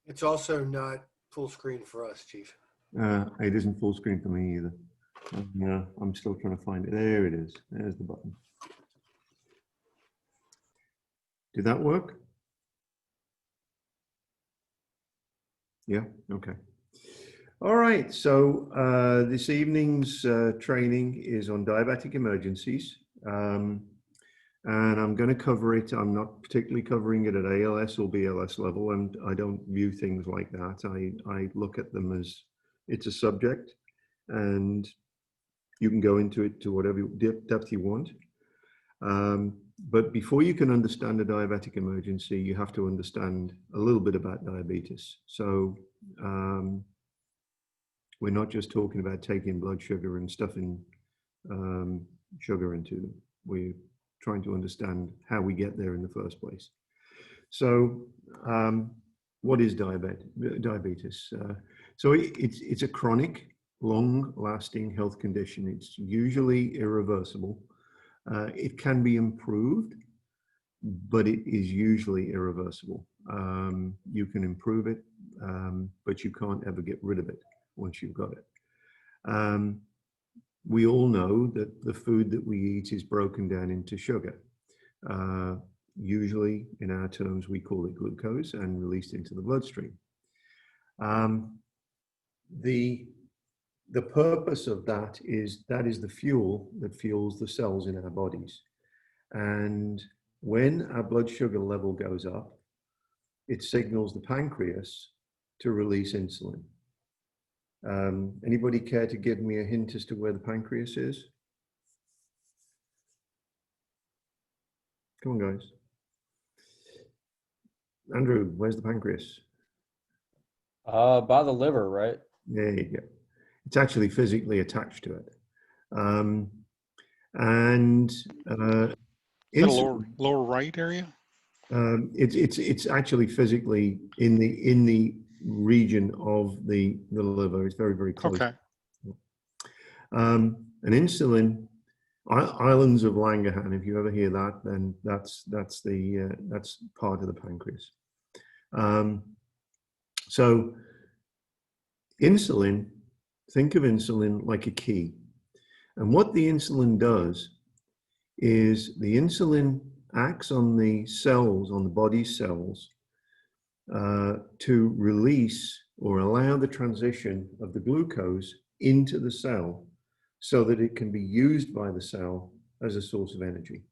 It's also not full screen for us, Chief. It isn't full screen for me either. Yeah, I'm still trying to find it. There it is. There's the button. Did that work? Yeah, okay. All right, so this evening's training is on diabetic emergencies. And I'm going to cover it. I'm not particularly covering it at ALS or BLS level, and I don't view things like that. I look at them as it's a subject, and you can go into it to whatever depth you want. But before you can understand a diabetic emergency, you have to understand a little bit about diabetes. So we're not just talking about taking blood sugar and stuffing sugar into them. We're trying to understand how we get there in the first place. So what is diabetes? So it's a chronic, long-lasting health condition. It's usually irreversible. It can be improved, but it is usually irreversible. You can improve it, but you can't ever get rid of it once you've got it. We all know that the food that we eat is broken down into sugar. Usually, in our terms, we call it glucose and released into the bloodstream. The purpose of that is the fuel that fuels the cells in our bodies. And when our blood sugar level goes up, it signals the pancreas to release insulin. Anybody care to give me a hint as to where the pancreas is? Come on, guys. Andrew, where's the pancreas? By the liver, right? There you go. It's actually physically attached to it. Is that lower right area? It's actually physically in the region of the liver. It's very, very close. Okay. And insulin, islands of Langerhans, if you ever hear that, then that's part of the pancreas. So insulin, think of insulin like a key. And what the insulin does is the insulin acts on the cells, on the body's cells, to release or allow the transition of the glucose into the cell so that it can be used by the cell as a source of energy.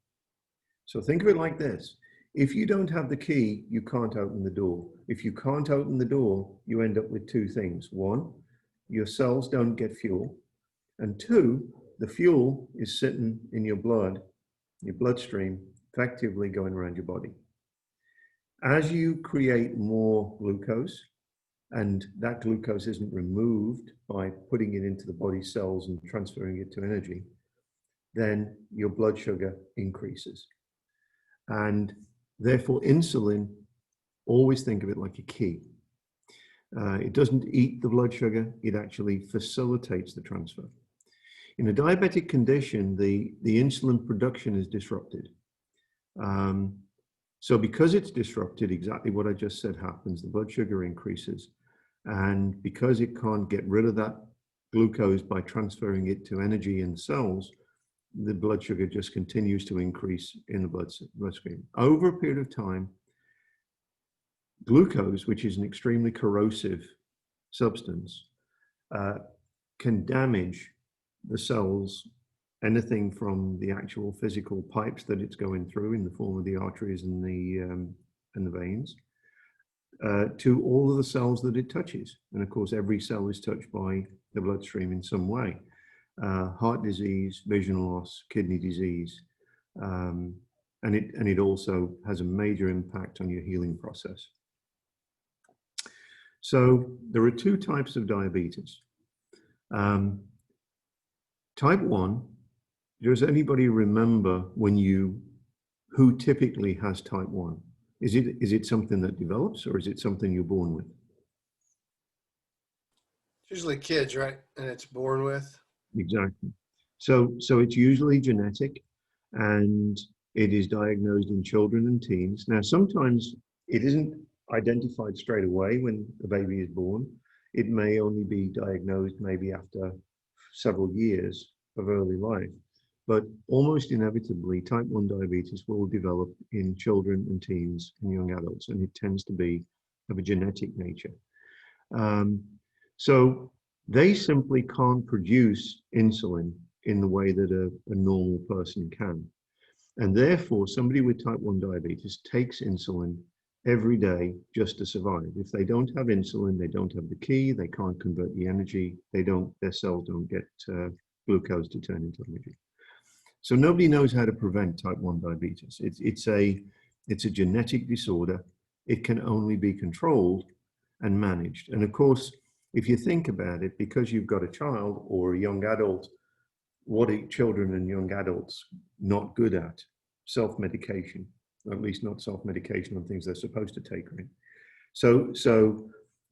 So think of it like this. If you don't have the key, you can't open the door. If you can't open the door, you end up with two things. One, your cells don't get fuel. And two, the fuel is sitting in your blood, your bloodstream, effectively going around your body. As you create more glucose, and that glucose isn't removed by putting it into the body cells and transferring it to energy, then your blood sugar increases. And therefore, insulin, always think of it like a key. It doesn't eat the blood sugar, it actually facilitates the transfer. In a diabetic condition, the insulin production is disrupted. So because it's disrupted, exactly what I just said happens, the blood sugar increases. And because it can't get rid of that glucose by transferring it to energy in cells, the blood sugar just continues to increase in the bloodstream. Over a period of time, glucose, which is an extremely corrosive substance, can damage the cells, anything from the actual physical pipes that it's going through in the form of the arteries and the veins, to all of the cells that it touches. And of course, every cell is touched by the bloodstream in some way. Heart disease, vision loss, kidney disease, and it also has a major impact on your healing process. So there are two types of diabetes. Type 1, does anybody remember who typically has type 1? Is it something that develops, or is it something you're born with? It's usually kids, right? And it's born with. Exactly. So it's usually genetic, and it is diagnosed in children and teens. Now, sometimes it isn't identified straight away when the baby is born. It may only be diagnosed maybe after several years of early life. But almost inevitably, type 1 diabetes will develop in children and teens and young adults, and it tends to be of a genetic nature. So they simply can't produce insulin in the way that a normal person can. And therefore, somebody with type 1 diabetes takes insulin every day just to survive. If they don't have insulin, they don't have the key, they can't convert the energy, their cells don't get glucose to turn into energy. So nobody knows how to prevent type 1 diabetes. It's a genetic disorder. It can only be controlled and managed. And of course, if you think about it, because you've got a child or a young adult, what are children and young adults not good at? Self-medication, or at least not self-medication on things they're supposed to take, right? So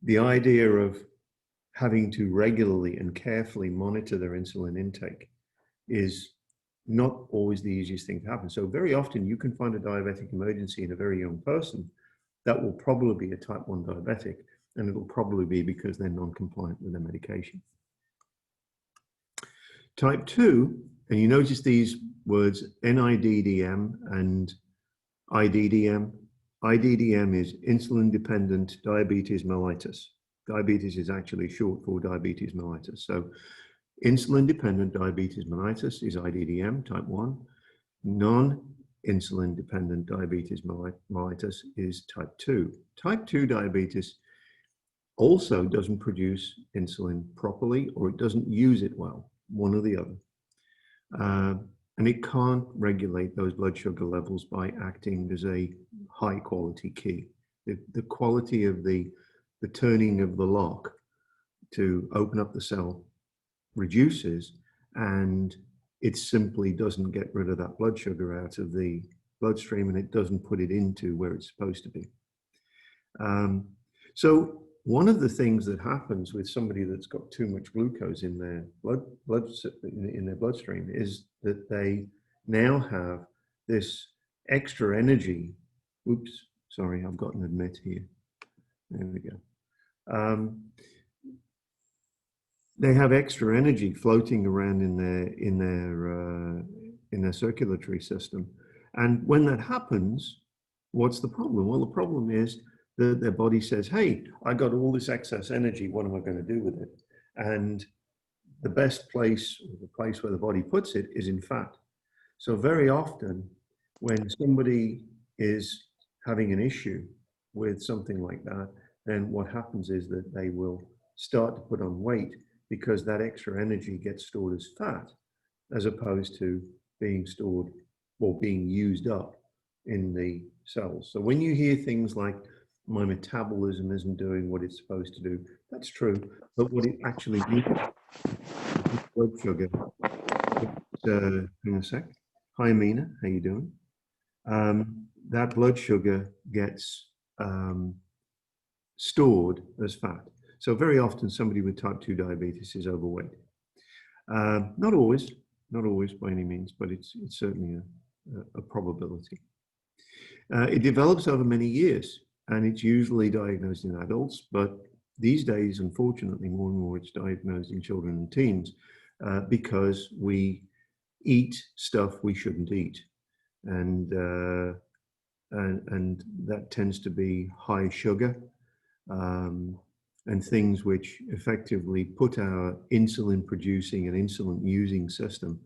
the idea of having to regularly and carefully monitor their insulin intake is not always the easiest thing to happen. So very often you can find a diabetic emergency in a very young person that will probably be a type 1 diabetic, and it'll probably be because they're non-compliant with their medication. Type 2, and you notice these words NIDDM and IDDM. IDDM is insulin-dependent diabetes mellitus. Diabetes is actually short for diabetes mellitus. So insulin-dependent diabetes mellitus is IDDM, type 1. Non-insulin-dependent diabetes mellitus is type 2. Type 2 diabetes also doesn't produce insulin properly, or it doesn't use it well, one or the other. And it can't regulate those blood sugar levels by acting as a high-quality key. The quality of the turning of the lock to open up the cell reduces, and it simply doesn't get rid of that blood sugar out of the bloodstream, and it doesn't put it into where it's supposed to be. So one of the things that happens with somebody that's got too much glucose in their in their bloodstream is that they now have this extra energy. Oops, sorry, I've got an admit here. There we go. They have extra energy floating around in their circulatory system, and when that happens, what's the problem? Well, the problem is that their body says, "Hey, I got all this excess energy. What am I going to do with it?" And the best place, the place where the body puts it, is in fat. So very often, when somebody is having an issue with something like that, then what happens is that they will start to put on weight, because that extra energy gets stored as fat, as opposed to being stored or being used up in the cells. So when you hear things like, my metabolism isn't doing what it's supposed to do, that's true. But what it actually means is blood sugar. Hang on a sec. Hi, Amina, how you doing? That blood sugar gets stored as fat. So very often somebody with type 2 diabetes is overweight. Not always by any means, but it's certainly a probability. It develops over many years, and it's usually diagnosed in adults, but these days, unfortunately, more and more it's diagnosed in children and teens because we eat stuff we shouldn't eat. And that tends to be high sugar, and things which effectively put our insulin producing and insulin using system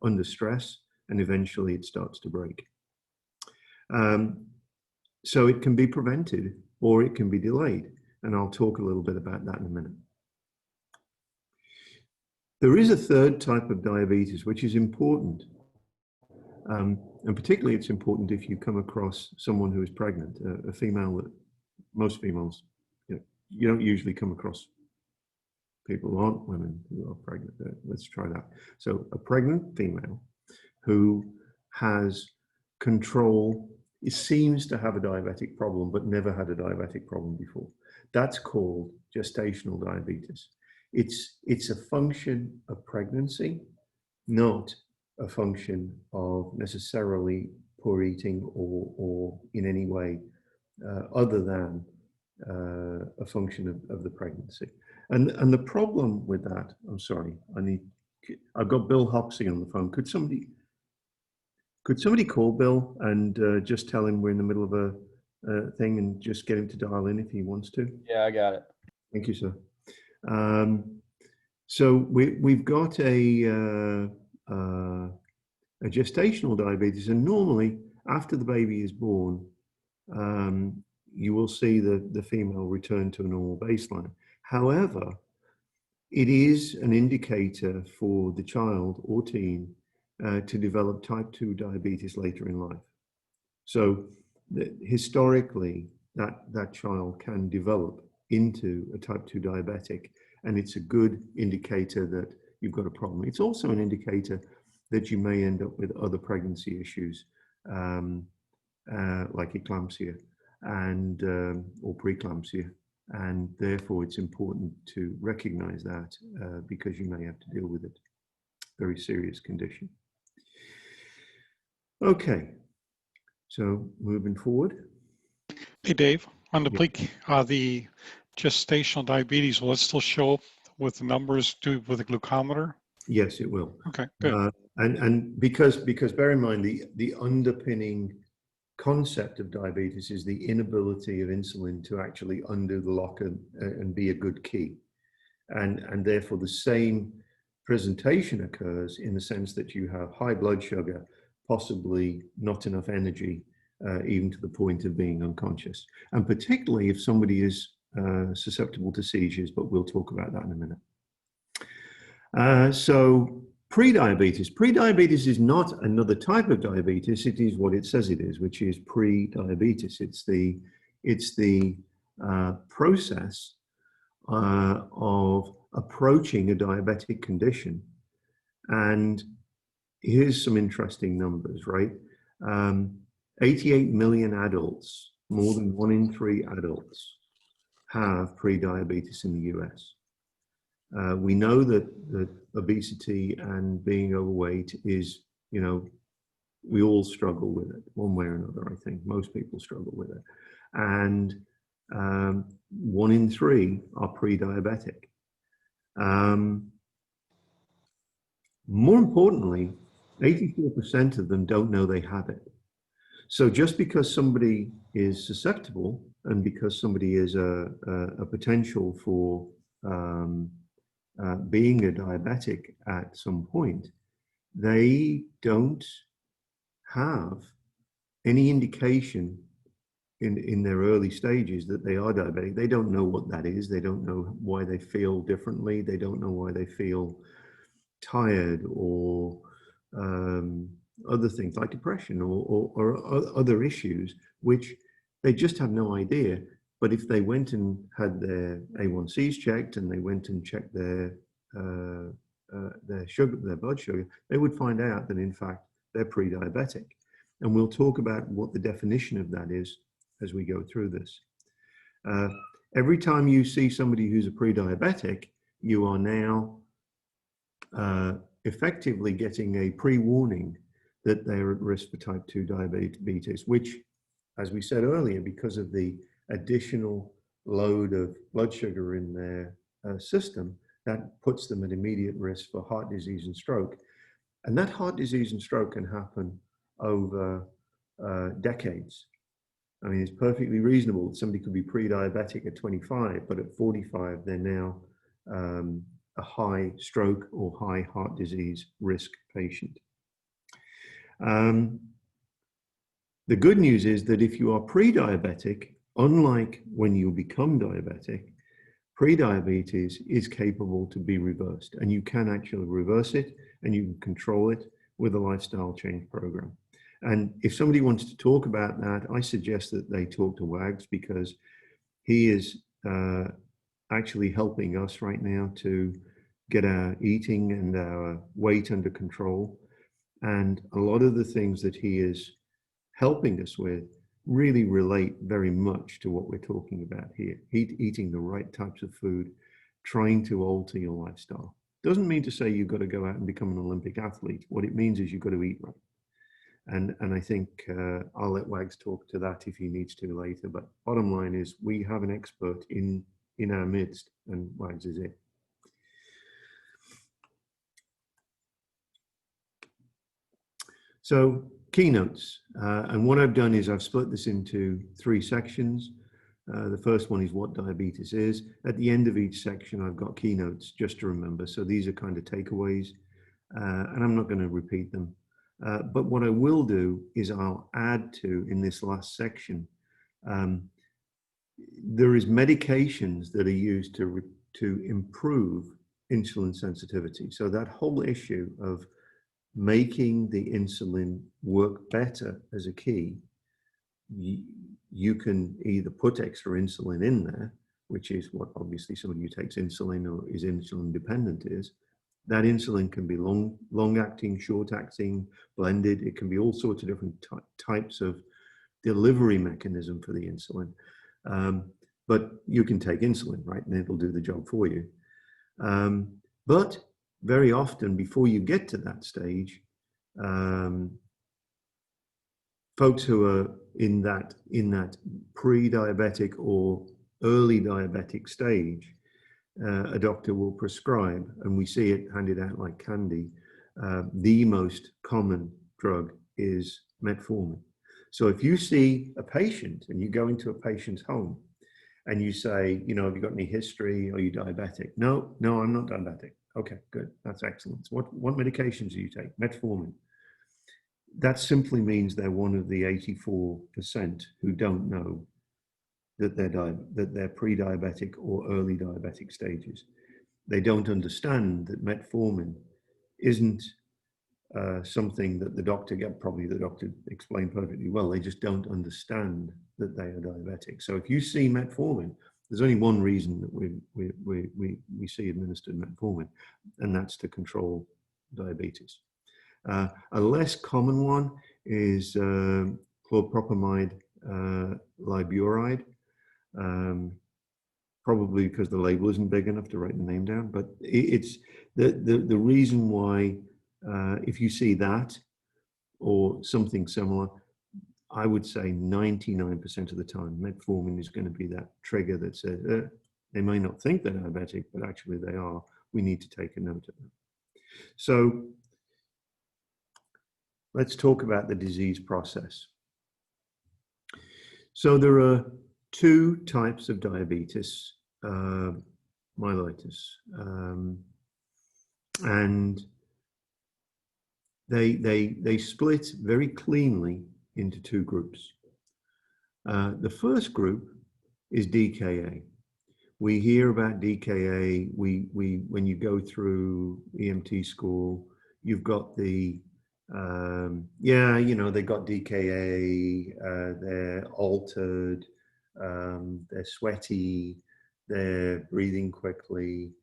under stress, and eventually it starts to break. So it can be prevented or it can be delayed, and I'll talk a little bit about that in a minute. There is a third type of diabetes which is important, and particularly it's important if you come across someone who is pregnant, a female. That most females, you don't usually come across people who aren't women who are pregnant. Let's try that. So a pregnant female who has control, it seems to have a diabetic problem, but never had a diabetic problem before. That's called gestational diabetes. It's a function of pregnancy, not a function of necessarily poor eating or in any way other than a function of the pregnancy. And the problem with that, I'm sorry, I've got Bill Hoxie on the phone. Could somebody call Bill and just tell him we're in the middle of a thing and just get him to dial in if he wants to? Yeah, I got it. Thank you, sir. So we've got a gestational diabetes, and normally after the baby is born, you will see the female return to a normal baseline. However, it is an indicator for the child or teen to develop type 2 diabetes later in life. So historically, that child can develop into a type 2 diabetic, and it's a good indicator that you've got a problem. It's also an indicator that you may end up with other pregnancy issues, like eclampsia and or preeclampsia, and therefore it's important to recognize that because you may have to deal with it. Very serious condition. Okay, so moving forward. Hey, Dave, on the Yeah. the gestational diabetes, will it still show up with the numbers with a glucometer? Yes, it will. Okay, good. And because bear in mind the underpinning concept of diabetes is the inability of insulin to actually undo the lock and be a good key, and therefore the same presentation occurs in the sense that you have high blood sugar, possibly not enough energy, even to the point of being unconscious, and particularly if somebody is susceptible to seizures, but we'll talk about that in a minute. So pre-diabetes. Pre-diabetes is not another type of diabetes. It is what it says it is, which is pre-diabetes. It's the process of approaching a diabetic condition. And here's some interesting numbers, right? 88 million adults, more than 1 in 3 adults, have pre-diabetes in the US. We know that obesity and being overweight is, we all struggle with it one way or another. I think most people struggle with it. And 1 in 3 are pre-diabetic. More importantly, 84% of them don't know they have it. So just because somebody is susceptible and because somebody is a potential for being a diabetic at some point, they don't have any indication in their early stages that they are diabetic. They don't know what that is. They don't know why they feel differently. They don't know why they feel tired or other things like depression or other issues, which they just have no idea. But if they went and had their A1Cs checked and they went and checked their sugar, their blood sugar, they would find out that in fact they're pre-diabetic. And we'll talk about what the definition of that is as we go through this. Every time you see somebody who's a pre-diabetic, you are now effectively getting a pre-warning that they're at risk for type 2 diabetes, which, as we said earlier, because of the additional load of blood sugar in their system, that puts them at immediate risk for heart disease and stroke. And that heart disease and stroke can happen over decades. I mean, it's perfectly reasonable that somebody could be pre-diabetic at 25, but at 45, they're now a high stroke or high heart disease risk patient. The good news is that if you are pre-diabetic, unlike when you become diabetic, pre-diabetes is capable to be reversed, and you can actually reverse it and you can control it with a lifestyle change program. And if somebody wants to talk about that, I suggest that they talk to Wags, because he is actually helping us right now to get our eating and our weight under control. And a lot of the things that he is helping us with really relate very much to what we're talking about here. Eating the right types of food, trying to alter your lifestyle. Doesn't mean to say you've got to go out and become an Olympic athlete. What it means is you've got to eat right. And I think I'll let Wags talk to that if he needs to later. But bottom line is we have an expert in our midst, and Wags is it. So keynotes, and what I've done is I've split this into 3 sections. The first one is what diabetes is. At the end of each section, I've got keynotes just to remember. So these are kind of takeaways, and I'm not going to repeat them. But what I will do is I'll add to, in this last section, there is medications that are used to improve insulin sensitivity. So that whole issue of making the insulin work better as a key, you can either put extra insulin in there, which is what obviously somebody who takes insulin or is insulin dependent is. That insulin can be long-acting, short-acting, blended. It can be all sorts of different types of delivery mechanism for the insulin. But you can take insulin, right? And it'll do the job for you. But very often before you get to that stage, folks who are in that pre-diabetic or early diabetic stage, a doctor will prescribe, and we see it handed out like candy. The most common drug is metformin. So if you see a patient and you go into a patient's home and you say, you know, have you got any history? Are you diabetic? No, I'm not diabetic. Okay, good. That's excellent. So what medications do you take? Metformin. That simply means they're one of the 84% who don't know that they're pre-diabetic or early diabetic stages. They don't understand that metformin isn't something that the doctor probably the doctor explained perfectly well. They just don't understand that they are diabetic. So if you see metformin, there's only one reason that we see administered metformin, and that's to control diabetes. A less common one is chlorpropamide liburide, probably because the label isn't big enough to write the name down. But it's the reason why if you see that or something similar, I would say 99% of the time, metformin is going to be that trigger that says they may not think they're diabetic, but actually they are. We need to take a note of that. So let's talk about the disease process. So there are 2 types of diabetes mellitus, and they split very cleanly into 2 groups. The first group is DKA. We hear about DKA. When you go through EMT school, you've got the they got DKA. They're altered. They're sweaty. They're breathing quickly.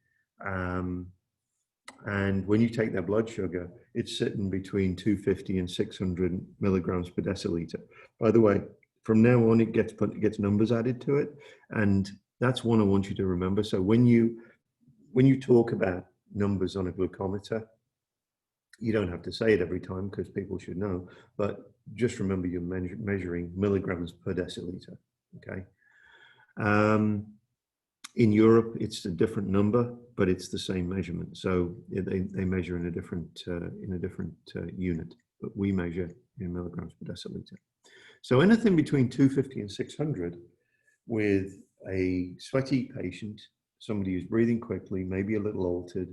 And when you take their blood sugar, it's sitting between 250 and 600 milligrams per deciliter. By the way, from now on, it gets numbers added to it, and that's one I want you to remember. So when you talk about numbers on a glucometer, you don't have to say it every time because people should know, but just remember you're measuring milligrams per deciliter. Okay. In Europe, it's a different number, but it's the same measurement. So they measure in a different unit, but we measure in milligrams per deciliter. So anything between 250 and 600 with a sweaty patient, somebody who's breathing quickly, maybe a little altered,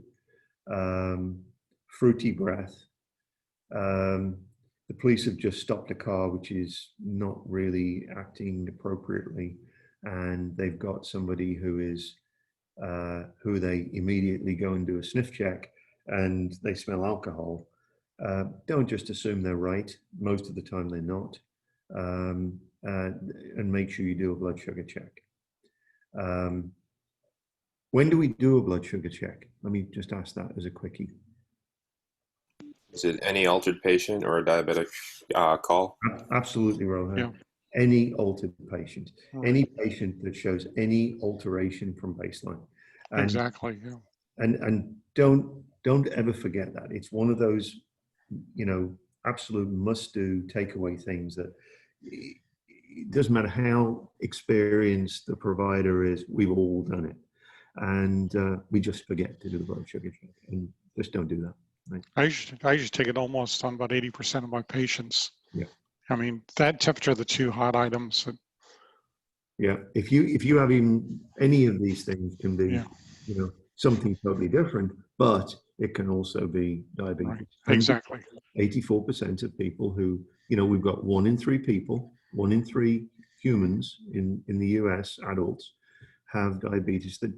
fruity breath. The police have just stopped a car which is not really acting appropriately, and they've got somebody who is who they immediately go and do a sniff check, and they smell alcohol. Don't just assume they're right. Most of the time they're not, and make sure you do a blood sugar check. When do we do a blood sugar check? Let me just ask that as a quickie. Is it any altered patient or a diabetic call? Absolutely, Rohan. Yeah. Any altered patient, Right. any patient that shows any alteration from baseline. And, Exactly. Yeah. and don't ever forget that. It's one of those, absolute must-do takeaway things that it doesn't matter how experienced the provider is, we've all done it. And we just forget to do the blood sugar check and just don't do that. Right? I usually take it almost on about 80% of my patients. Yeah. I mean, that temperature are the two hot items. Yeah. If you have even any of these things can be, Yeah. something totally different, but it can also be diabetes. Right. And Exactly. 84% of people who, we've got 1 in 3 people, 1 in 3 humans in the US, adults, have diabetes that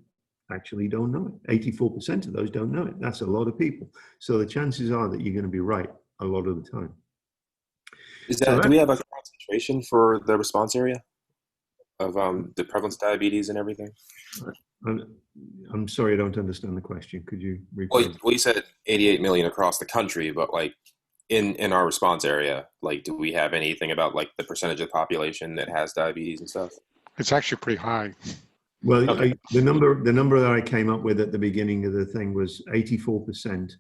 actually don't know it. 84% of those don't know it. That's a lot of people. So the chances are that you're going to be right a lot of the time. Do we have a concentration for the response area of the prevalence of diabetes and everything? I'm sorry, I don't understand the question. Could you repeat? Well, you said 88 million across the country, but like in our response area, like, do we have anything about like the percentage of the population that has diabetes and stuff? It's actually pretty high. Well, Okay. the number that I came up with at the beginning of the thing was 84%.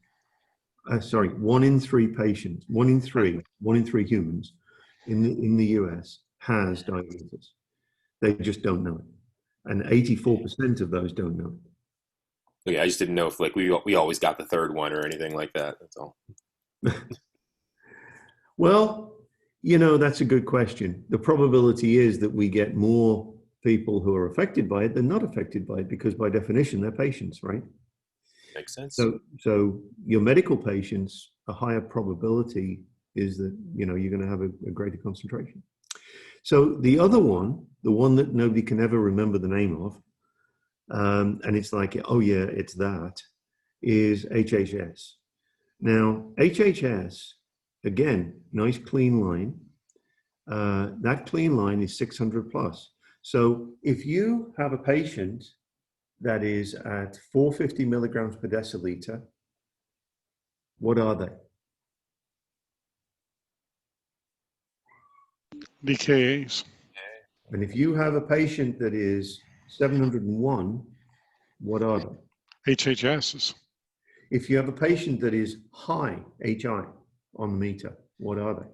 Sorry, 1 in 3 patients, 1 in 3 humans in the US has diabetes. They just don't know it, and 84% of those don't know it. Okay, I just didn't know if like we always got the third one or anything like that. That's all. Well, that's a good question. The probability is that we get more people who are affected by it than not affected by it, because by definition, they're patients, right? Makes sense. So your medical patients, a higher probability is that, you're going to have a greater concentration. So the other one, the one that nobody can ever remember the name of, and it's like, oh yeah, it's that, is HHS. Now, HHS, again, nice clean line. That clean line is 600 plus. So if you have a patient that is at 450 milligrams per deciliter, what are they? DKAs. And if you have a patient that is 701, what are they? HHSs. If you have a patient that is high HI on the meter, what are they?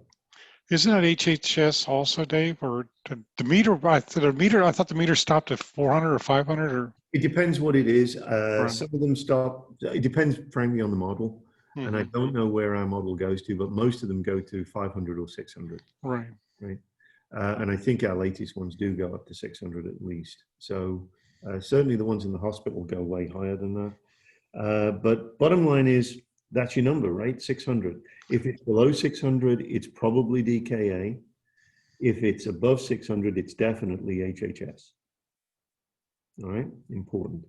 Isn't that HHS also, Dave? Or the meter? I thought the meter stopped at 400 or 500 or. It depends what it is. Right. Some of them stop. It depends, frankly, on the model. Mm-hmm. And I don't know where our model goes to, but most of them go to 500 or 600. Right. Right. And I think our latest ones do go up to 600 at least. So certainly the ones in the hospital go way higher than that. But bottom line is, that's your number, right? 600. If it's below 600, it's probably DKA. If it's above 600, it's definitely HHS. All right, important.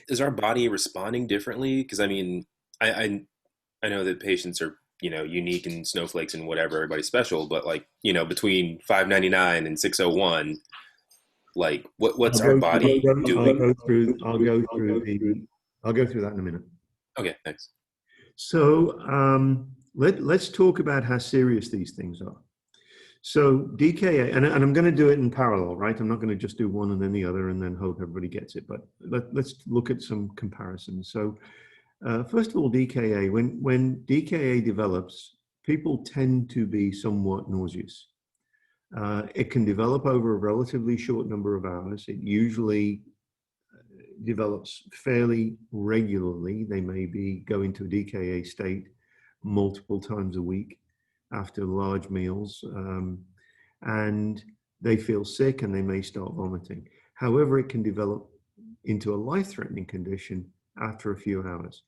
Is our body responding differently? Because I mean, I know that patients are unique and snowflakes and whatever, everybody's special, but like between 599 and 601, like what's our body doing? I'll go through that in a minute. Okay, thanks. So let's talk about how serious these things are. So DKA, and I'm going to do it in parallel, right? I'm not going to just do one and then the other and then hope everybody gets it, but let's look at some comparisons. So first of all, DKA, when DKA develops, people tend to be somewhat nauseous. It can develop over a relatively short number of hours. It usually develops fairly regularly. They may go into a DKA state multiple times a week after large meals, and they feel sick and they may start vomiting. However, it can develop into a life-threatening condition after a few hours.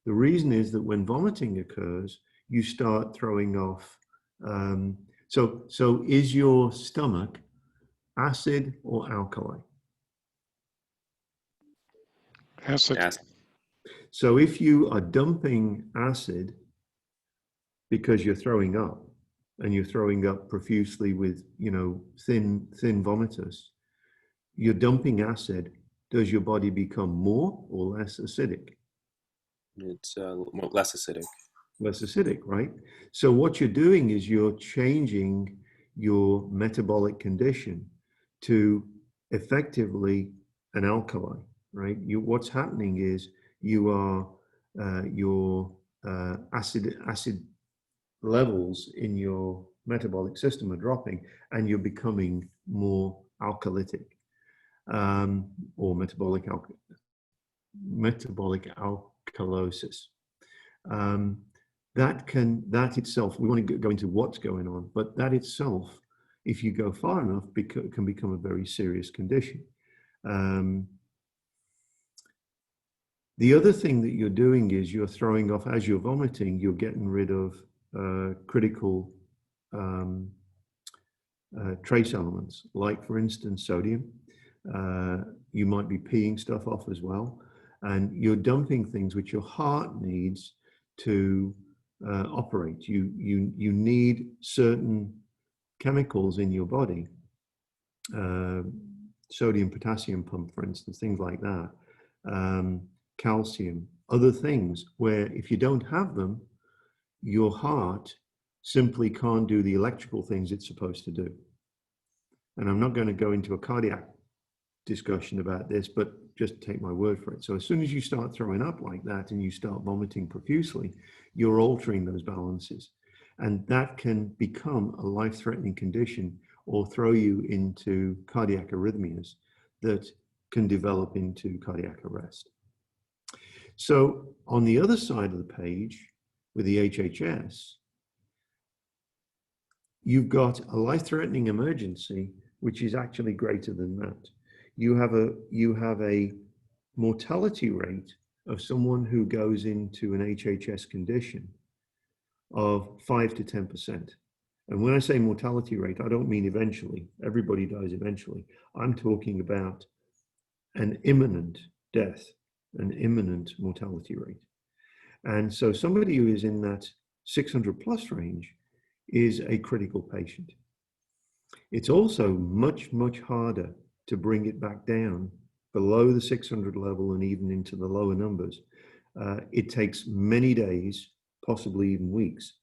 The reason is that when vomiting occurs, you start throwing off. So is your stomach acid or alkali? Acid. So if you are dumping acid because you're throwing up, and you're throwing up profusely with thin vomitus, you're dumping acid. Does your body become more or less acidic? It's less acidic. Less acidic, right? So what you're doing is you're changing your metabolic condition to effectively an alkali, right? What's happening is you are your acid levels in your metabolic system are dropping, and you're becoming more alkalytic, or metabolic alkalosis. That itself, we want to go into what's going on, but that itself, if you go far enough, can become a very serious condition. The other thing that you're doing is you're throwing off, as you're vomiting, you're getting rid of critical trace elements, like, for instance, sodium. You might be peeing stuff off as well, and you're dumping things which your heart needs to operate. You need certain chemicals in your body, sodium potassium pump, for instance, things like that, calcium, other things, where if you don't have them, your heart simply can't do the electrical things it's supposed to do. And I'm not going to go into a cardiac discussion about this, but just take my word for it. So as soon as you start throwing up like that and you start vomiting profusely, you're altering those balances. And that can become a life-threatening condition or throw you into cardiac arrhythmias that can develop into cardiac arrest. So on the other side of the page, with the HHS, you've got a life-threatening emergency, which is actually greater than that. You have a mortality rate of someone who goes into an HHS condition of 5 to 10%. And when I say mortality rate, I don't mean eventually. Everybody dies eventually. I'm talking about an imminent death, an imminent mortality rate. And so somebody who is in that 600 plus range is a critical patient. It's also much, much harder to bring it back down below the 600 level and even into the lower numbers. It takes many days, possibly even weeks.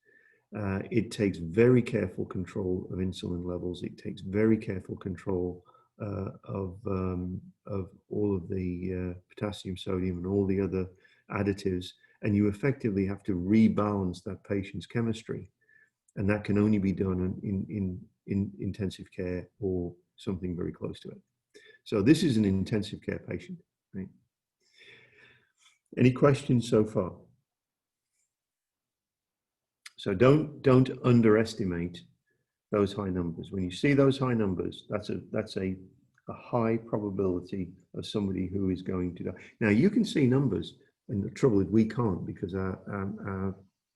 It takes very careful control of insulin levels. It takes very careful control of all of the potassium, sodium, and all the other additives. And you effectively have to rebalance that patient's chemistry. And that can only be done in intensive care or something very close to it. So this is an intensive care patient, right? Any questions so far? So don't underestimate those high numbers. When you see those high numbers, that's a high probability of somebody who is going to die. Now you can see numbers, and the trouble is we can't, because our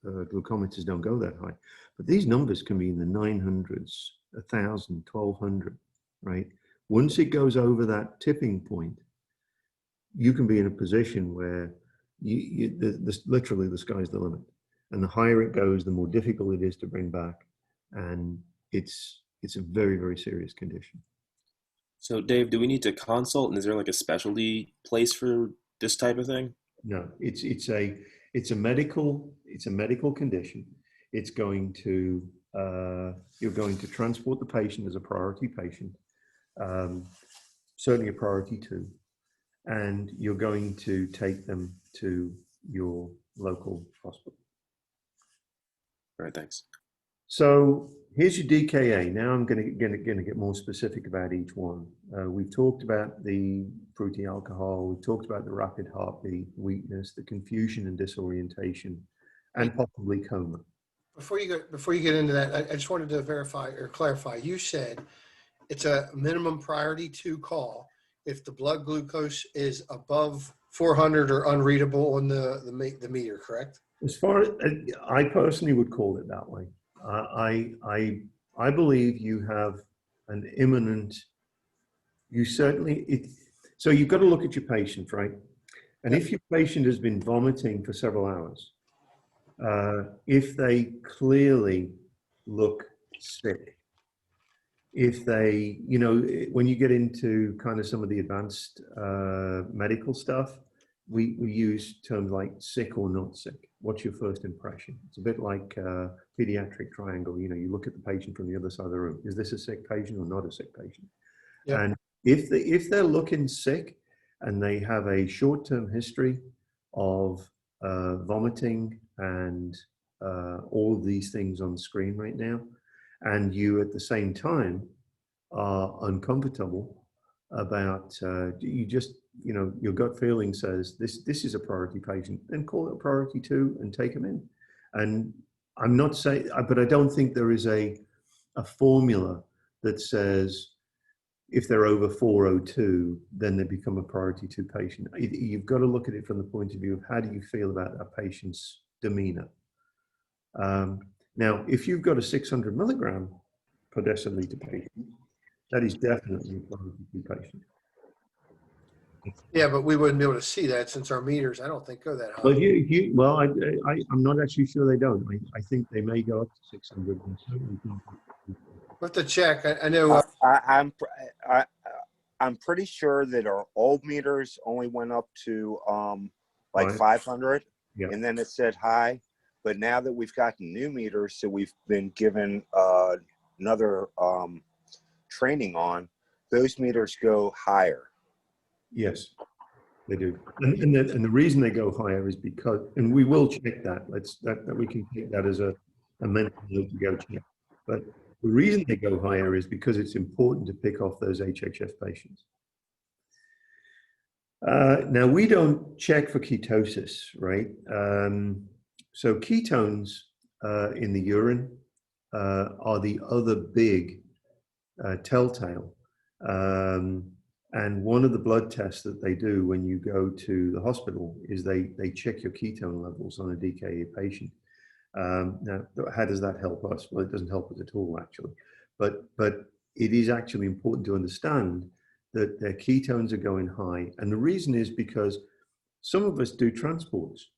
glucometers don't go that high. But these numbers can be in the 900s, 1,000, 1,200, right? Once it goes over that tipping point, you can be in a position where literally the sky's the limit. And the higher it goes, the more difficult it is to bring back. And it's a very, very serious condition. So Dave, do we need to consult, and is there like a specialty place for this type of thing? No, it's a medical condition. It's going to you're going to transport the patient as a priority patient, certainly a priority 2, and you're going to take them to your local hospital. All right, thanks. So here's your DKA. Now I'm going to get more specific about each one. We've talked about the fruity alcohol. We've talked about the rapid heartbeat, weakness, the confusion and disorientation, and possibly coma. Before you get into that, I just wanted to verify or clarify. You said it's a minimum priority 2 call if the blood glucose is above 400 or unreadable on the meter, correct? As far as I personally would call it that way. I believe you have an imminent. So you've got to look at your patient, right? And if your patient has been vomiting for several hours, if they clearly look sick, if they, when you get into kind of some of the advanced medical stuff, we use terms like sick or not sick. What's your first impression? It's a bit like pediatric triangle. You look at the patient from the other side of the room. Is this a sick patient or not a sick patient? Yep. And if they're looking sick and they have a short-term history of vomiting and all of these things on screen right now, and you at the same time are uncomfortable about, you just, you know, your gut feeling says this is a priority patient, then call it a priority 2 and take them in. And I'm not saying, but I don't think there is a formula that says if they're over 402, then they become a priority 2 patient. You've got to look at it from the point of view of how do you feel about that patient's demeanor. Now, if you've got a 600 milligram per deciliter patient, that is definitely a priority 2 patient. Yeah, but we wouldn't be able to see that since our meters, I don't think, go that Well, high. well, I'm not actually sure they don't. I think they may go up to 600. And certainly think We'll have to check. I know. I'm pretty sure that our old meters only went up to like Right. 500, Yeah. and then it said high. But now that we've gotten new meters, so we've been given another training on, those meters go higher. Yes, they do. And the reason they go higher is because, and we will check that. That we can take that as a mental note to go check. But the reason they go higher is because it's important to pick off those HHS patients. Now, we don't check for ketosis, right? So ketones in the urine are the other big telltale. And one of the blood tests that they do when you go to the hospital is they check your ketone levels on a DKA patient. Now, how does that help us? Well, it doesn't help us at all, actually. But it is actually important to understand that their ketones are going high. And the reason is because some of us do transports.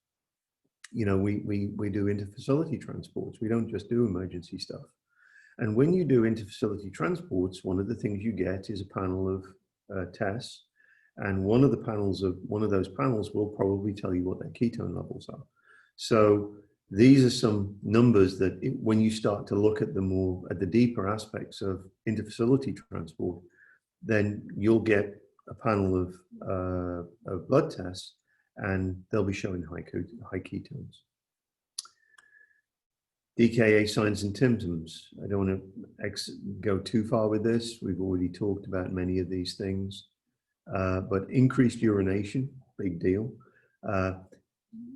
You know, we do interfacility transports. We don't just do emergency stuff. And when you do interfacility transports, one of the things you get is a panel of tests. And one of those panels will probably tell you what their ketone levels are. So these are some numbers that when you start to look at the deeper aspects of interfacility transport, then you'll get a panel of blood tests and they'll be showing high ketones. DKA signs and symptoms. I don't want to go too far with this. We've already talked about many of these things, but increased urination, big deal.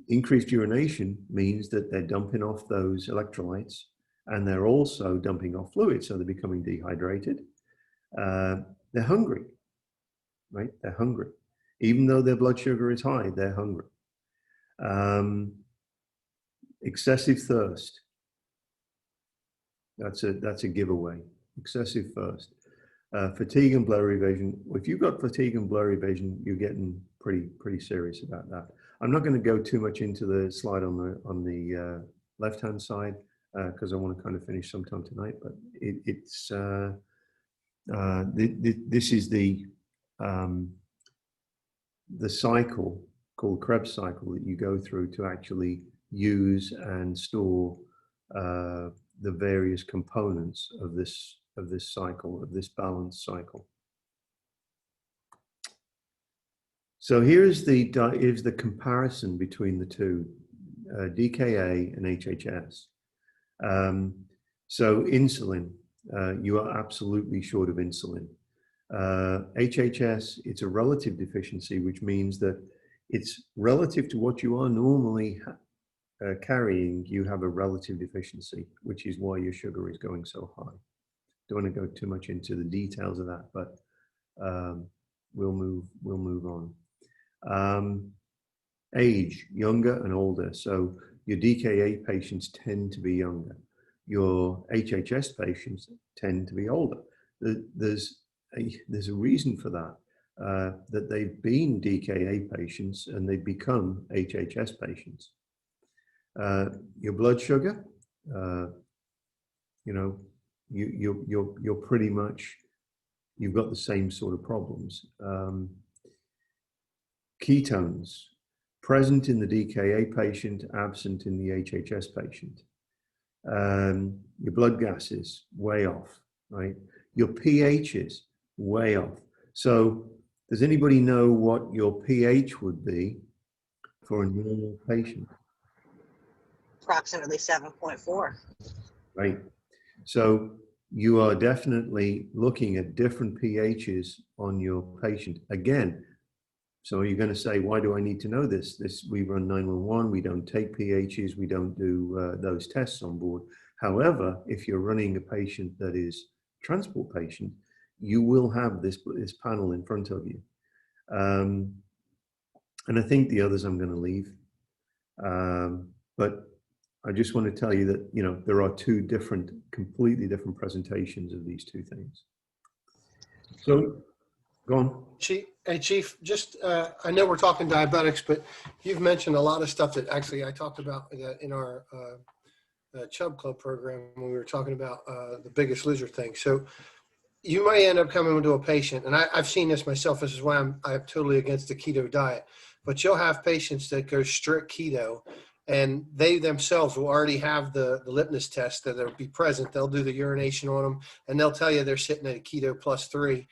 Increased urination means that they're dumping off those electrolytes and they're also dumping off fluid, so they're becoming dehydrated. They're hungry, right? They're hungry. Even though their blood sugar is high, they're hungry. Excessive thirst. That's a giveaway. Excessive thirst. Fatigue and blurry vision. If you've got fatigue and blurry vision, you're getting pretty serious about that. I'm not going to go too much into the slide on the left-hand side because I want to kind of finish sometime tonight. But this is the cycle called Krebs cycle that you go through to actually use and store the various components of this cycle, of this balance cycle. So here's the comparison between the two, DKA and HHS. So insulin, you are absolutely short of insulin. HHS, it's a relative deficiency, which means that it's relative to what you are normally carrying, you have a relative deficiency, which is why your sugar is going so high. Don't want to go too much into the details of that, but we'll move on. Age, younger and older. So your DKA patients tend to be younger. Your HHS patients tend to be older. There's a reason for that, that they've been DKA patients and they've become HHS patients. Your blood sugar, you know, you're pretty much, you've got the same sort of problems. Ketones, present in the DKA patient, absent in the HHS patient. Your blood gases, way off, right? Your pH is way off. So does anybody know what your pH would be for a normal patient? approximately 7.4. Right. So you are definitely looking at different pHs on your patient. Again, so you're going to say, why do I need to know this? We run 911, we don't take pHs, we don't do those tests on board. However, if you're running a patient that is a transport patient, you will have this panel in front of you. And I think the others I'm going to leave. But I just want to tell you that, you know, there are two completely different presentations of these two things. So, go on. Chief, just, I know we're talking diabetics, but you've mentioned a lot of stuff that actually I talked about in our Chubb Club program when we were talking about the Biggest Loser thing. So you might end up coming into a patient, and I've seen this myself. This is why I'm totally against the keto diet. But you'll have patients that go strict keto, and they themselves will already have the litmus test that will be present. They'll do the urination on them, and they'll tell you they're sitting at a keto +3,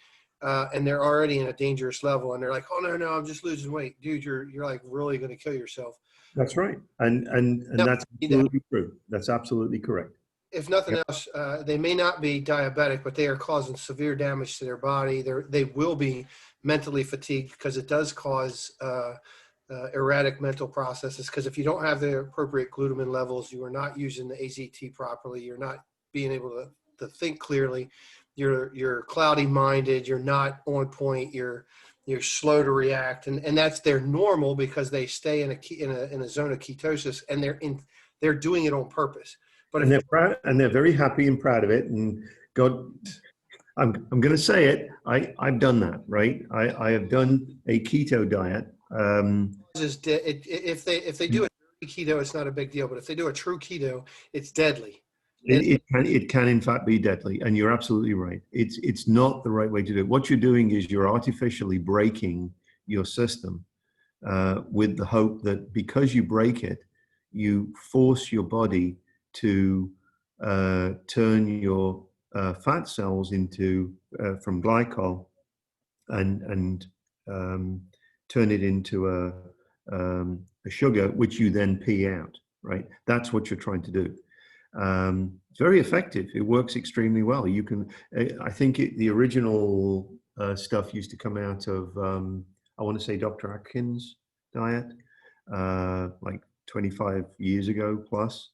and they're already in a dangerous level. And they're like, "Oh no, I'm just losing weight, dude. You're like really going to kill yourself." That's right. And No, that's absolutely true. That's absolutely correct. if nothing Yep. else, they may not be diabetic, but they are causing severe damage to their body. They will be mentally fatigued because it does cause erratic mental processes. Because if you don't have the appropriate glutamine levels, you are not using the AZT properly. You're not being able to think clearly. You're cloudy minded. You're not on point. You're slow to react, and that's their normal because they stay in a zone of ketosis, and they're doing it on purpose. But And they're proud, and they're very happy and proud of it. And God, I'm going to say it. I've done that, right? I have done a keto diet. if they do a keto, it's not a big deal. But if they do a true keto, it's deadly. It can in fact be deadly, and you're absolutely right. It's not the right way to do it. What you're doing is you're artificially breaking your system with the hope that because you break it, you force your body to turn your fat cells into from glycol and turn it into a sugar, which you then pee out. Right? That's what you're trying to do. It's very effective. It works extremely well. You can. I think the original stuff used to come out of I want to say Dr. Atkins' diet, like 25 years ago plus.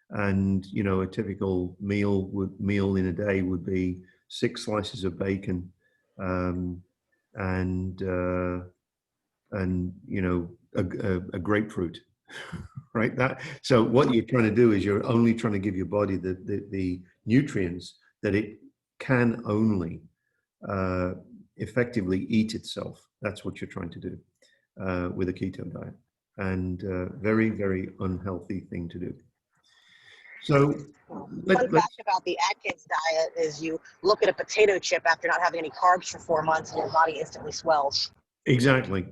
And you know, a typical meal in a day would be 6 slices of bacon, and you know, a grapefruit. Right. So what you're trying to do is you're only trying to give your body the nutrients that it can only effectively eat itself. That's what you're trying to do with a keto diet, and very, very unhealthy thing to do. So Fun fact about the Atkins diet is you look at a potato chip after not having any carbs for 4 months and your body instantly swells. Exactly.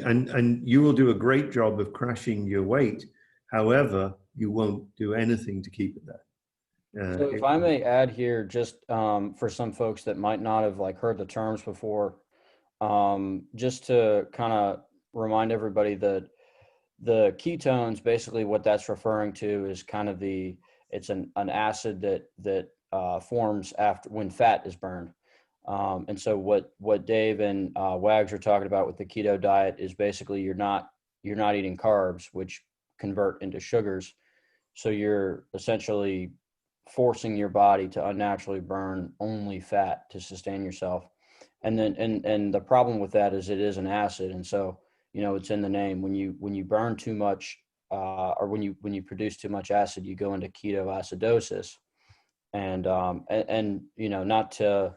And you will do a great job of crashing your weight. However, you won't do anything to keep it there. So if I may add here, just for some folks that might not have like heard the terms before, just to kind of remind everybody that the ketones, basically what that's referring to is kind of it's an acid that forms after when fat is burned. And so what Dave and Wags are talking about with the keto diet is basically you're not eating carbs, which convert into sugars. So you're essentially forcing your body to unnaturally burn only fat to sustain yourself. And then and the problem with that is it is an acid, and so you know it's in the name. When you burn too much or when you produce too much acid, you go into ketoacidosis. And you know, not to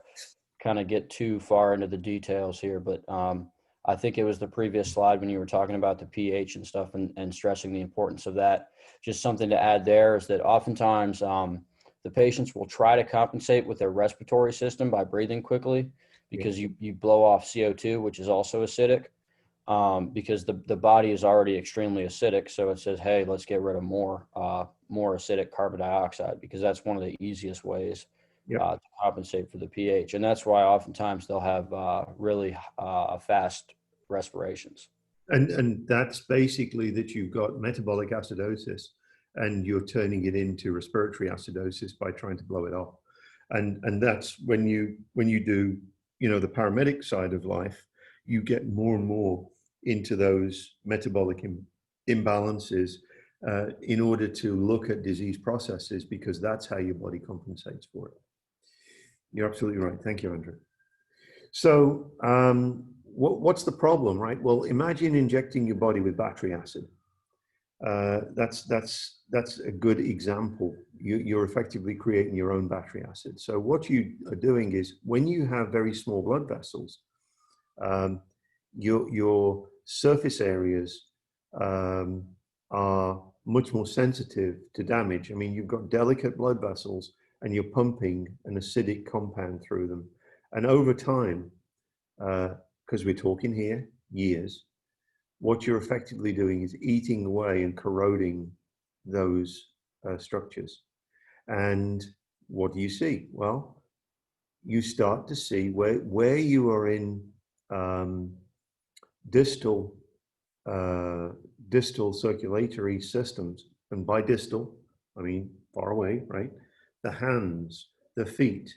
kind of get too far into the details here, but I think it was the previous slide when you were talking about the pH and stuff and stressing the importance of that. Just something to add there is that oftentimes the patients will try to compensate with their respiratory system by breathing quickly because you blow off CO2, which is also acidic, because the body is already extremely acidic. So it says, hey, let's get rid of more acidic carbon dioxide, because that's one of the easiest ways to compensate for the pH. And that's why oftentimes they'll have really fast respirations. And that's basically that you've got metabolic acidosis, and you're turning it into respiratory acidosis by trying to blow it off. And that's when you do, you know, the paramedic side of life, you get more and more into those metabolic imbalances in order to look at disease processes, because that's how your body compensates for it. You're absolutely right. Thank you, Andrew. So what's the problem, right? Well, imagine injecting your body with battery acid. That's a good example. You're effectively creating your own battery acid. So what you are doing is, when you have very small blood vessels, your surface areas are much more sensitive to damage. I mean, you've got delicate blood vessels and you're pumping an acidic compound through them. And over time, because we're talking here years, what you're effectively doing is eating away and corroding those structures. And what do you see? Well, you start to see where you are in distal circulatory systems. And by distal, I mean far away, right? The hands, the feet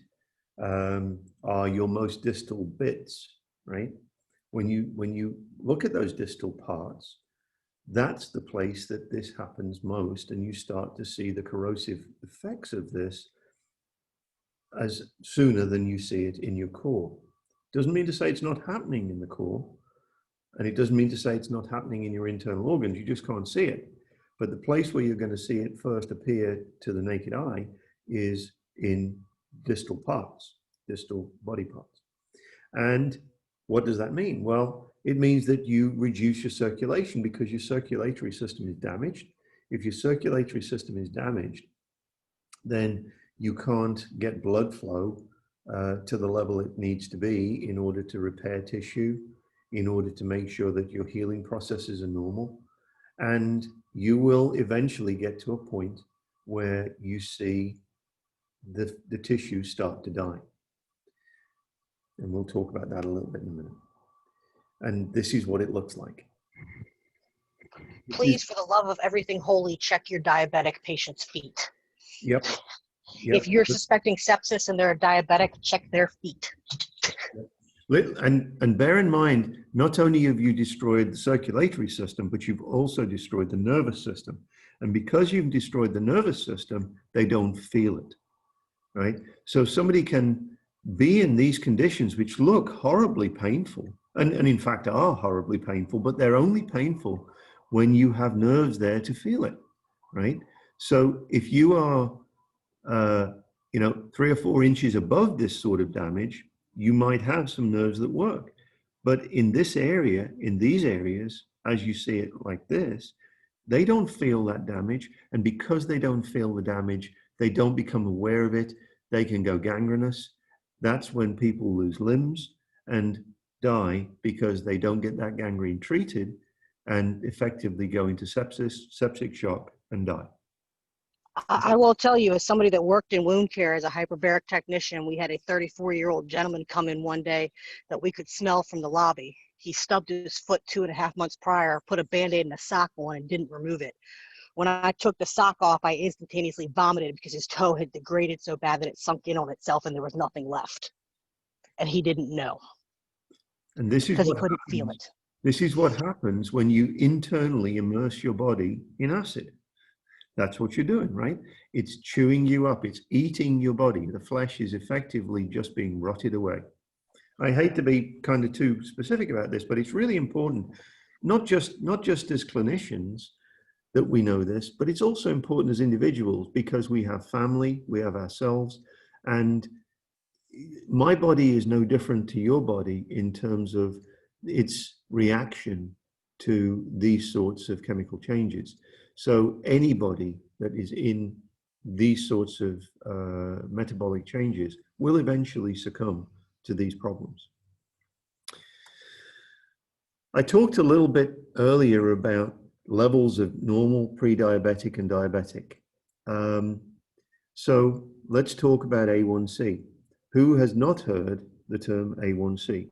are your most distal bits, right? When you look at those distal parts, that's the place that this happens most, and you start to see the corrosive effects of this as sooner than you see it in your core. Doesn't mean to say it's not happening in the core, and it doesn't mean to say it's not happening in your internal organs. You just can't see it. But the place where you're going to see it first appear to the naked eye is in distal parts, distal body parts. And what does that mean? Well, it means that you reduce your circulation because your circulatory system is damaged. If your circulatory system is damaged, then you can't get blood flow to the level it needs to be in order to repair tissue, in order to make sure that your healing processes are normal. And you will eventually get to a point where you see the tissue start to die. And we'll talk about that a little bit in a minute. And this is what it looks like. Please, for the love of everything holy, check your diabetic patient's feet. Yep. If you're suspecting sepsis and they're a diabetic, check their feet. And bear in mind, not only have you destroyed the circulatory system, but you've also destroyed the nervous system. And because you've destroyed the nervous system, they don't feel it, right? So somebody can be in these conditions which look horribly painful, and in fact are horribly painful, but they're only painful when you have nerves there to feel it, right? So if you are, 3 or 4 inches above this sort of damage, you might have some nerves that work. But in this area, in these areas, as you see it like this, they don't feel that damage. And because they don't feel the damage, they don't become aware of it. They can go gangrenous. That's when people lose limbs and die because they don't get that gangrene treated and effectively go into sepsis, septic shock, and die. I will tell you, as somebody that worked in wound care as a hyperbaric technician, we had a 34-year-old gentleman come in one day that we could smell from the lobby. He stubbed his foot 2.5 months prior, put a Band-Aid and a sock on, and didn't remove it. When I took the sock off, I instantaneously vomited because his toe had degraded so bad that it sunk in on itself and there was nothing left. And he didn't know. And this is because he what couldn't happens. feel it. This is what happens when you internally immerse your body in acid. That's what you're doing, right? It's chewing you up. It's eating your body. The flesh is effectively just being rotted away. I hate to be kind of too specific about this, but it's really important, not just as clinicians that we know this, but it's also important as individuals because we have family, we have ourselves, and my body is no different to your body in terms of its reaction to these sorts of chemical changes. So anybody that is in these sorts of metabolic changes will eventually succumb to these problems. I talked a little bit earlier about levels of normal, pre-diabetic, and diabetic. So let's talk about A1C. Who has not heard the term A1C?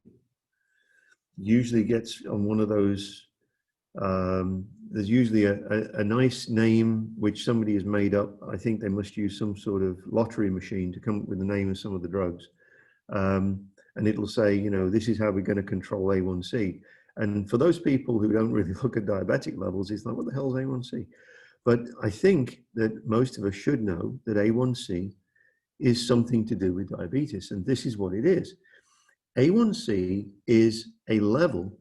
Usually gets on one of those there's usually a nice name which somebody has made up. I think they must use some sort of lottery machine to come up with the name of some of the drugs. And it'll say, you know, this is how we're going to control A1C. And for those people who don't really look at diabetic levels, it's like, what the hell is A1C? But I think that most of us should know that A1C is something to do with diabetes. And this is what it is. A1C is a level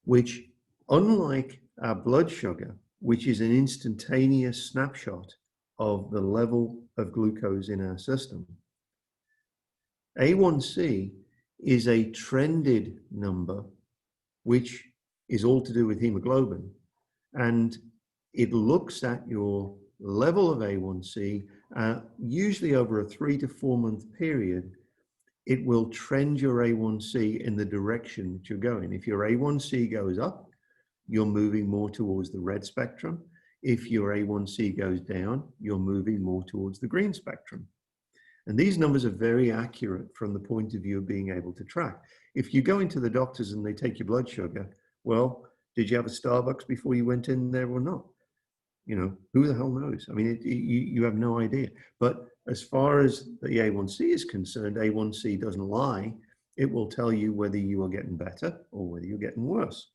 which, unlike our blood sugar, which is an instantaneous snapshot of the level of glucose in our system, A1C is a trended number, which is all to do with hemoglobin. And it looks at your level of A1C, usually over a 3 to 4 month period. It will trend your A1C in the direction that you're going. If your A1C goes up, you're moving more towards the red spectrum. If your A1C goes down, you're moving more towards the green spectrum. And these numbers are very accurate from the point of view of being able to track. If you go into the doctors and they take your blood sugar, well, did you have a Starbucks before you went in there or not? You know, who the hell knows? I mean, you have no idea. But as far as the A1C is concerned, A1C doesn't lie. It will tell you whether you are getting better or whether you're getting worse.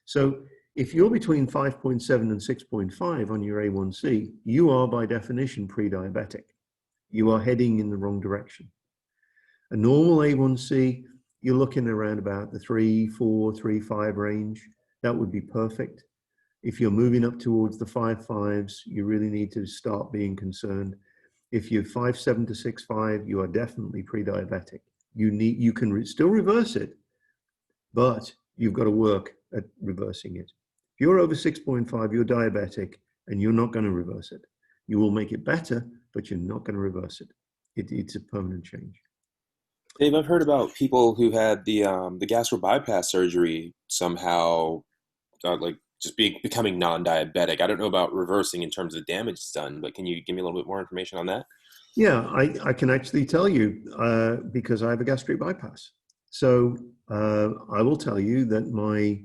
So if you're between 5.7 and 6.5 on your A1C, you are by definition pre-diabetic. You are heading in the wrong direction. A normal A1C, you're looking around about the 3, 4, 3, 5 range. That would be perfect. If you're moving up towards the 5.5s, you really need to start being concerned. If you're 5.7 to 6.5, you are definitely pre-diabetic. You can still reverse it, but you've got to work at reversing it. If you're over 6.5, you're diabetic, and you're not going to reverse it. You will make it better, but you're not going to reverse it. It's a permanent change. Dave, I've heard about people who had the gastric bypass surgery somehow, like just becoming non-diabetic. I don't know about reversing in terms of the damage it's done, but can you give me a little bit more information on that? Yeah, I can actually tell you because I have a gastric bypass. So I will tell you that my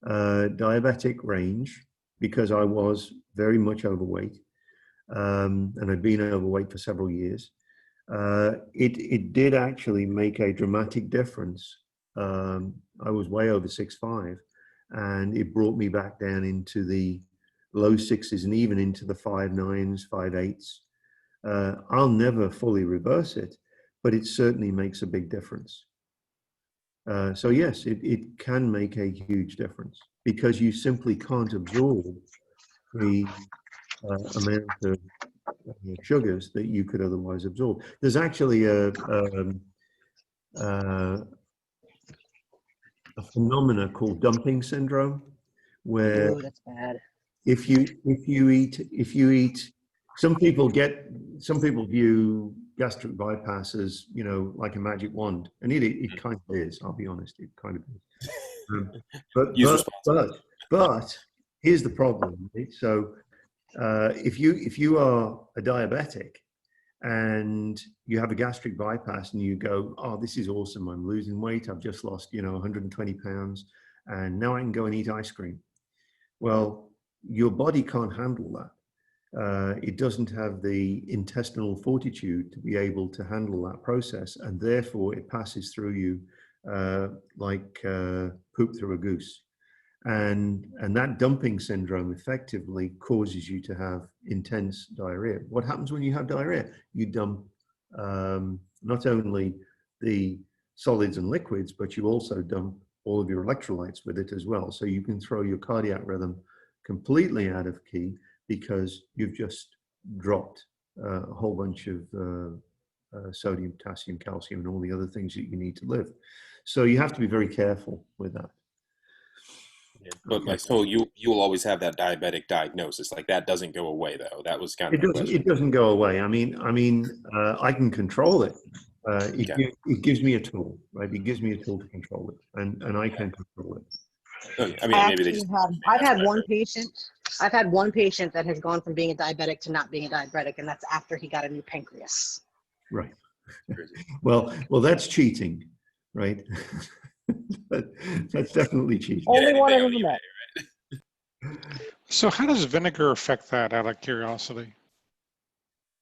diabetic range, because I was very much overweight, and I'd been overweight for several years, it did actually make a dramatic difference. I was way over 6'5", and it brought me back down into the low 6s and even into the 5.9s, 5.8s. I'll never fully reverse it, but it certainly makes a big difference. So yes, it can make a huge difference because you simply can't absorb the amount of sugars that you could otherwise absorb. There's actually a phenomena called dumping syndrome, where Ooh, that's bad. if you eat, some people view gastric bypass as, you know, like a magic wand, and it kind of is. I'll be honest, it kind of is. But here's the problem. Right? So if you are a diabetic and you have a gastric bypass and you go, oh, this is awesome, I'm losing weight, I've just lost, 120 pounds, and now I can go and eat ice cream. Well, your body can't handle that. It doesn't have the intestinal fortitude to be able to handle that process, and therefore it passes through you like poop through a goose. And that dumping syndrome effectively causes you to have intense diarrhea. What happens when you have diarrhea? You dump not only the solids and liquids, but you also dump all of your electrolytes with it as well. So you can throw your cardiac rhythm completely out of key because you've just dropped a whole bunch of sodium, potassium, calcium, and all the other things that you need to live. So you have to be very careful with that. Yeah, but like, so you will always have that diabetic diagnosis. Like that doesn't go away though. That was kind of my question. It doesn't go away. I mean, I can control it. It gives me a tool, right? It gives me a tool to control it, and I can control it. Oh, I mean, maybe they just. I've had one patient. I've had one patient that has gone from being a diabetic to not being a diabetic, and that's after he got a new pancreas. Right. Well, that's cheating, right? That's definitely cheating. Only one I've ever met. So how does vinegar affect that, out of curiosity?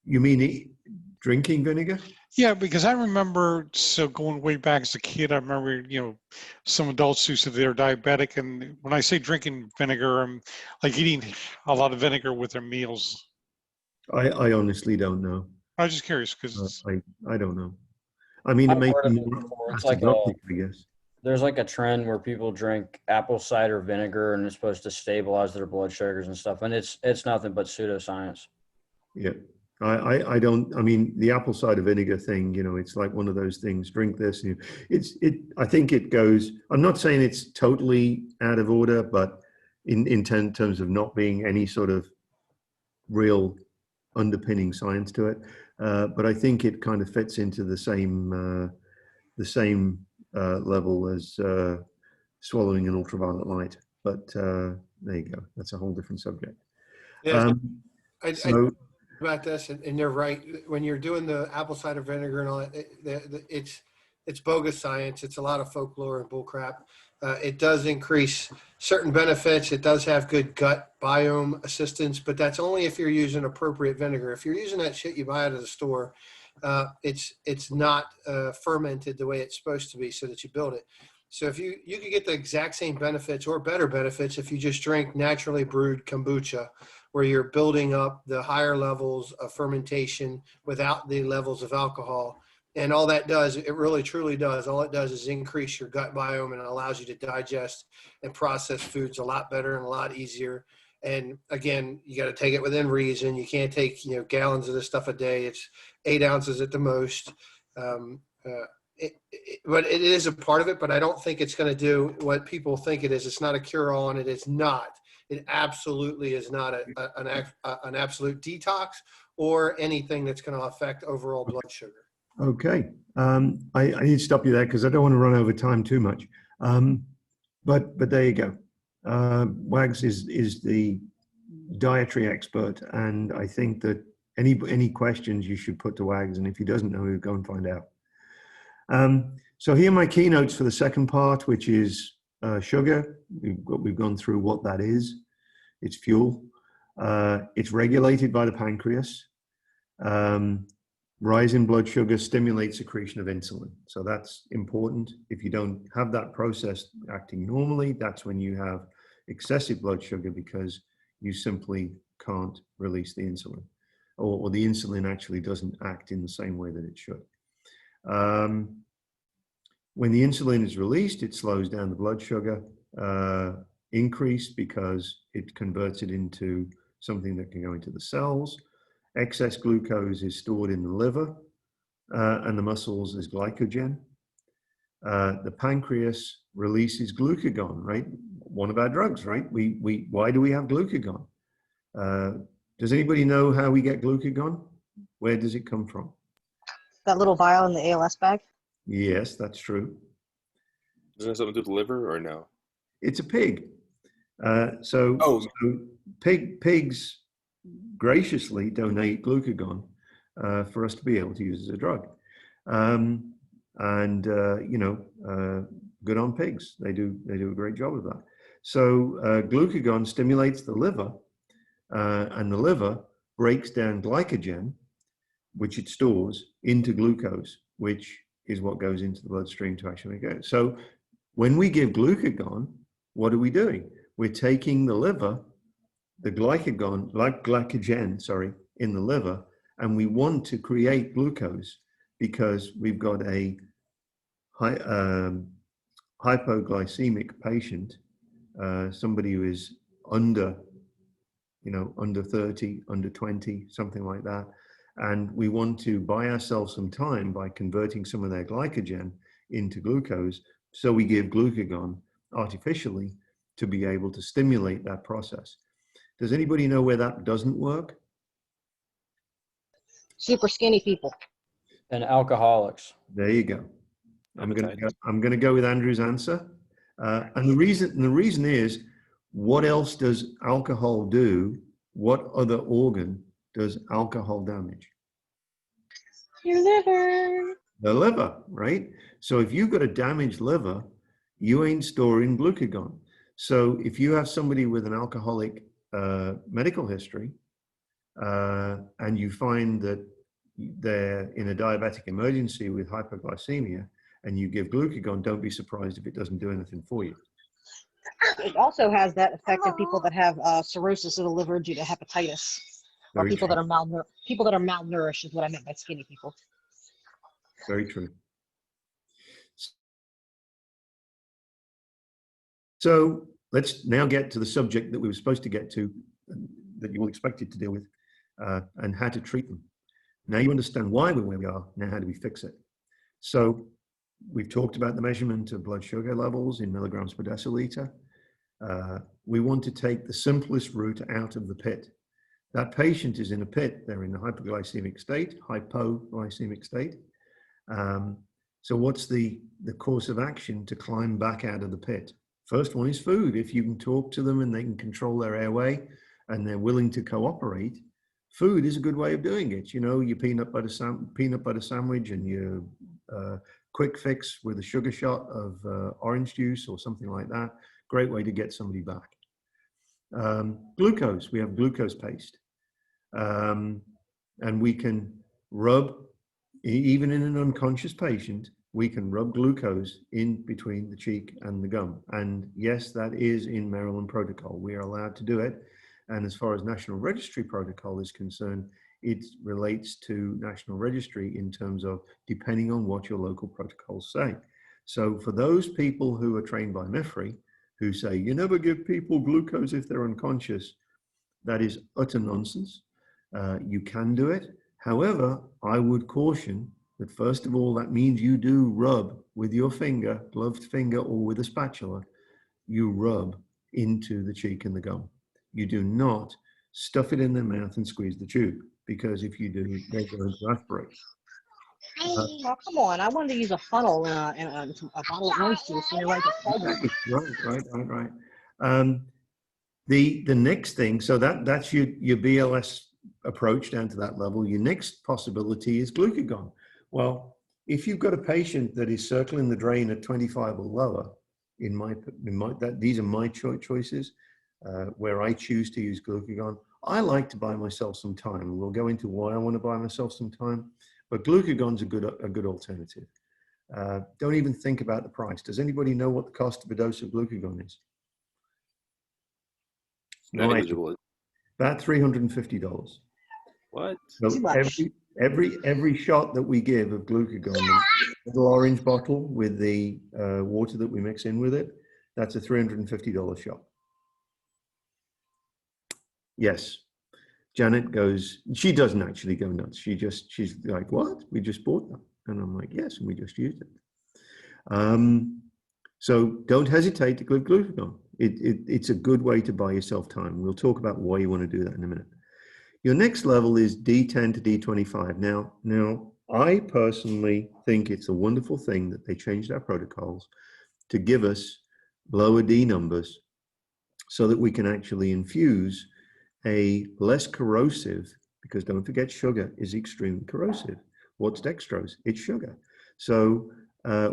You mean drinking vinegar? Yeah, because I remember, so going way back as a kid, I remember, some adults who said they're diabetic. And when I say drinking vinegar, I'm like eating a lot of vinegar with their meals. I honestly don't know. I was just curious because, I don't know. I mean, it I've may heard of be it more before. It's like acidotic, I guess. there's like a trend where people drink apple cider vinegar and it's supposed to stabilize their blood sugars and stuff. And it's nothing but pseudoscience. Yeah. I don't, I mean, the apple cider vinegar thing, it's like one of those things, drink this. I think it goes, I'm not saying it's totally out of order, but in terms of not being any sort of real underpinning science to it. But I think it kind of fits into the same level as swallowing an ultraviolet light. But there you go. That's a whole different subject. Yeah, I So about this, and they're right. When you're doing the apple cider vinegar and all that, it's bogus science. It's a lot of folklore and bullcrap. It does increase certain benefits. It does have good gut biome assistance, but that's only if you're using appropriate vinegar. If you're using that shit you buy out of the store, it's not fermented the way it's supposed to be, so that you build it. So if you could get the exact same benefits or better benefits if you just drink naturally brewed kombucha, where you're building up the higher levels of fermentation without the levels of alcohol. And all that does, it really truly does, all it does is increase your gut biome and it allows you to digest and process foods a lot better and a lot easier. And again, you got to take it within reason. You can't take, gallons of this stuff a day. It's 8 ounces at the most. But it is a part of it, but I don't think it's going to do what people think it is. It's not a cure-all, and it is not. It absolutely is not an absolute detox or anything that's going to affect overall blood sugar. okay, I need to stop you there because I don't want to run over time too much. But there you go. Wags is the dietary expert, and I think that any questions you should put to Wags, and if he doesn't know, he'll go and find out. So here are my keynotes for the second part, which is sugar. We've gone through what that is. It's fuel. It's regulated by the pancreas. Rise in blood sugar stimulates secretion of insulin. So that's important. If you don't have that process acting normally, that's when you have excessive blood sugar because you simply can't release the insulin, or the insulin actually doesn't act in the same way that it should. When the insulin is released, it slows down the blood sugar increase because it converts it into something that can go into the cells. Excess glucose is stored in the liver and the muscles as glycogen. The pancreas releases glucagon, right? One of our drugs, right? Why do we have glucagon? Does anybody know how we get glucagon? Where does it come from? That little vial in the ALS bag? Yes, that's true. Does it have something to do with the liver or no? It's a pig. So pigs graciously donate glucagon for us to be able to use as a drug. Good on pigs. They do a great job of that. So glucagon stimulates the liver, and the liver breaks down glycogen, which it stores, into glucose, which is what goes into the bloodstream to actually go. So when we give glucagon, what are we doing? We're taking the liver, the glycogen, in the liver, and we want to create glucose because we've got a hypoglycemic patient, somebody who is under 30, under 20, something like that. And we want to buy ourselves some time by converting some of their glycogen into glucose. So we give glucagon artificially to be able to stimulate that process. Does anybody know where that doesn't work? Super skinny people. And alcoholics. There you go. I'm going to go with Andrew's answer. And the reason is, what else does alcohol do? What other organ does alcohol damage? Your liver. The liver, right? So if you've got a damaged liver, you ain't storing glucagon. So if you have somebody with an alcoholic medical history, and you find that they're in a diabetic emergency with hypoglycemia, and you give glucagon, don't be surprised if it doesn't do anything for you. It also has that effect in people that have cirrhosis of the liver due to hepatitis, or Very people true. that are people that are malnourished is what I meant by skinny people. Very true. So let's now get to the subject that we were supposed to get to, that you all expected to deal with, and how to treat them. Now you understand why we're where we are. Now how do we fix it? So we've talked about the measurement of blood sugar levels in milligrams per deciliter. We want to take the simplest route out of the pit. That patient is in a pit. They're in a hypoglycemic state, hypoglycemic state. So what's the course of action to climb back out of the pit? First one is food. If you can talk to them and they can control their airway and they're willing to cooperate, food is a good way of doing it. You know, your peanut butter sandwich and your quick fix with a sugar shot of orange juice or something like that. Great way to get somebody back. Glucose, we have glucose paste. And we can rub, even in an unconscious patient, we can rub glucose in between the cheek and the gum. And yes, that is in Maryland protocol. We are allowed to do it. And as far as National Registry protocol is concerned, it relates to National Registry in terms of depending on what your local protocols say. So for those people who are trained by MIFRI, who say, you never give people glucose if they're unconscious, that is utter nonsense. You can do it. However, I would caution that first of all, that means you do rub with your finger, gloved finger, or with a spatula, you rub into the cheek and the gum. You do not stuff it in their mouth and squeeze the tube, because if you do, they're going to aspirate. Oh, come on. I wanted to use a funnel and a bottle of orange juice and like a program. Right. The next thing, so that's your BLS approach down to that level. Your next possibility is glucagon. Well, if you've got a patient that is circling the drain at 25 or lower, these are my choices where I choose to use glucagon. I like to buy myself some time. We'll go into why I want to buy myself some time, but glucagon's a good alternative. Don't even think about the price. Does anybody know what the cost of a dose of glucagon is? No, about $350. What? So Too much. every shot that we give of glucagon, the little orange bottle with the water that we mix in with it, that's a $350 shot. Yes. Janet goes, she doesn't actually go nuts. She's like, what? We just bought them. And I'm like, yes, and we just used it. So don't hesitate to give glucagon. It's a good way to buy yourself time. We'll talk about why you want to do that in a minute. Your next level is D10 to D25. Now, I personally think it's a wonderful thing that they changed our protocols to give us lower D numbers so that we can actually infuse a less corrosive, because don't forget sugar is extremely corrosive. What's dextrose? It's sugar. So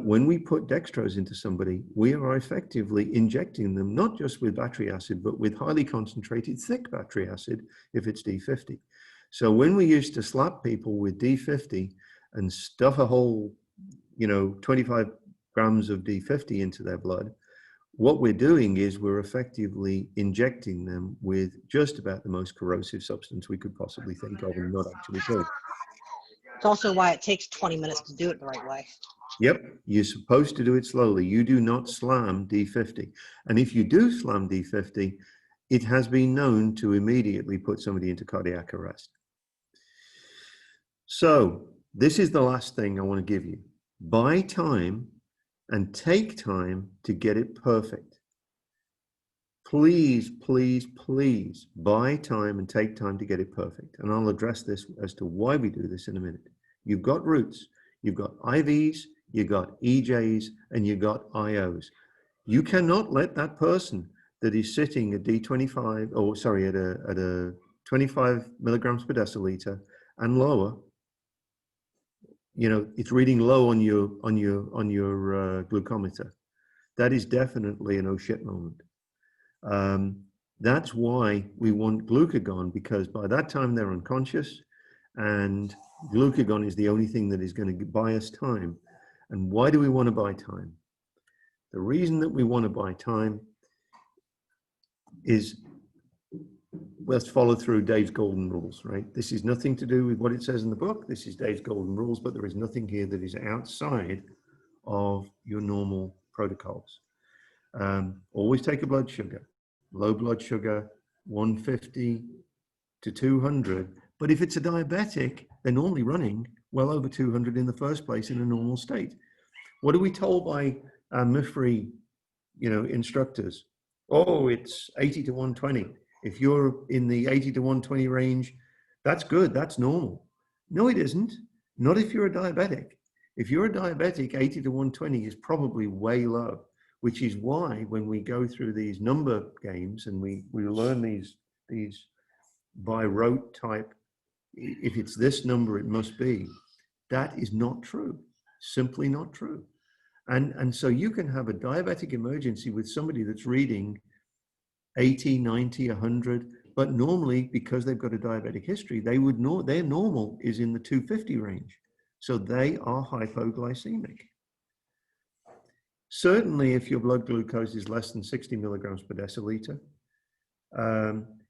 when we put dextrose into somebody, we are effectively injecting them not just with battery acid, but with highly concentrated thick battery acid if it's D50. So when we used to slap people with D50 and stuff a whole, 25 grams of D50 into their blood, what we're doing is we're effectively injecting them with just about the most corrosive substance we could possibly think of and not actually kill. It's also why it takes 20 minutes to do it the right way. Yep, you're supposed to do it slowly. You do not slam D50. And if you do slam D50, it has been known to immediately put somebody into cardiac arrest. So this is the last thing I want to give you. Buy time and take time to get it perfect. Please, please, please buy time and take time to get it perfect. And I'll address this as to why we do this in a minute. You've got routes, you've got IVs, you've got EJs, and you've got IOs. You cannot let that person that is sitting at D25, or sorry, at a 25 milligrams per deciliter and lower, it's reading low on your glucometer. That is definitely an oh shit moment. That's why we want glucagon, because by that time they're unconscious, and glucagon is the only thing that is going to buy us time. And why do we want to buy time? The reason that we want to buy time is, let's follow through Dave's golden rules, right? This is nothing to do with what it says in the book. This is Dave's golden rules, but there is nothing here that is outside of your normal protocols. Always take a blood sugar. Low blood sugar, 150 to 200. But if it's a diabetic, they're normally running well over 200 in the first place in a normal state. What are we told by our MIFRI, instructors? Oh, it's 80 to 120. If you're in the 80 to 120 range, that's good, that's normal. No, it isn't. Not if you're a diabetic. If you're a diabetic, 80 to 120 is probably way low, which is why when we go through these number games and we learn these by rote type, if it's this number, it must be. That is not true, simply not true. And so you can have a diabetic emergency with somebody that's reading 80, 90, 100, but normally because they've got a diabetic history, their normal is in the 250 range. So they are hypoglycemic. Certainly if your blood glucose is less than 60 milligrams per deciliter,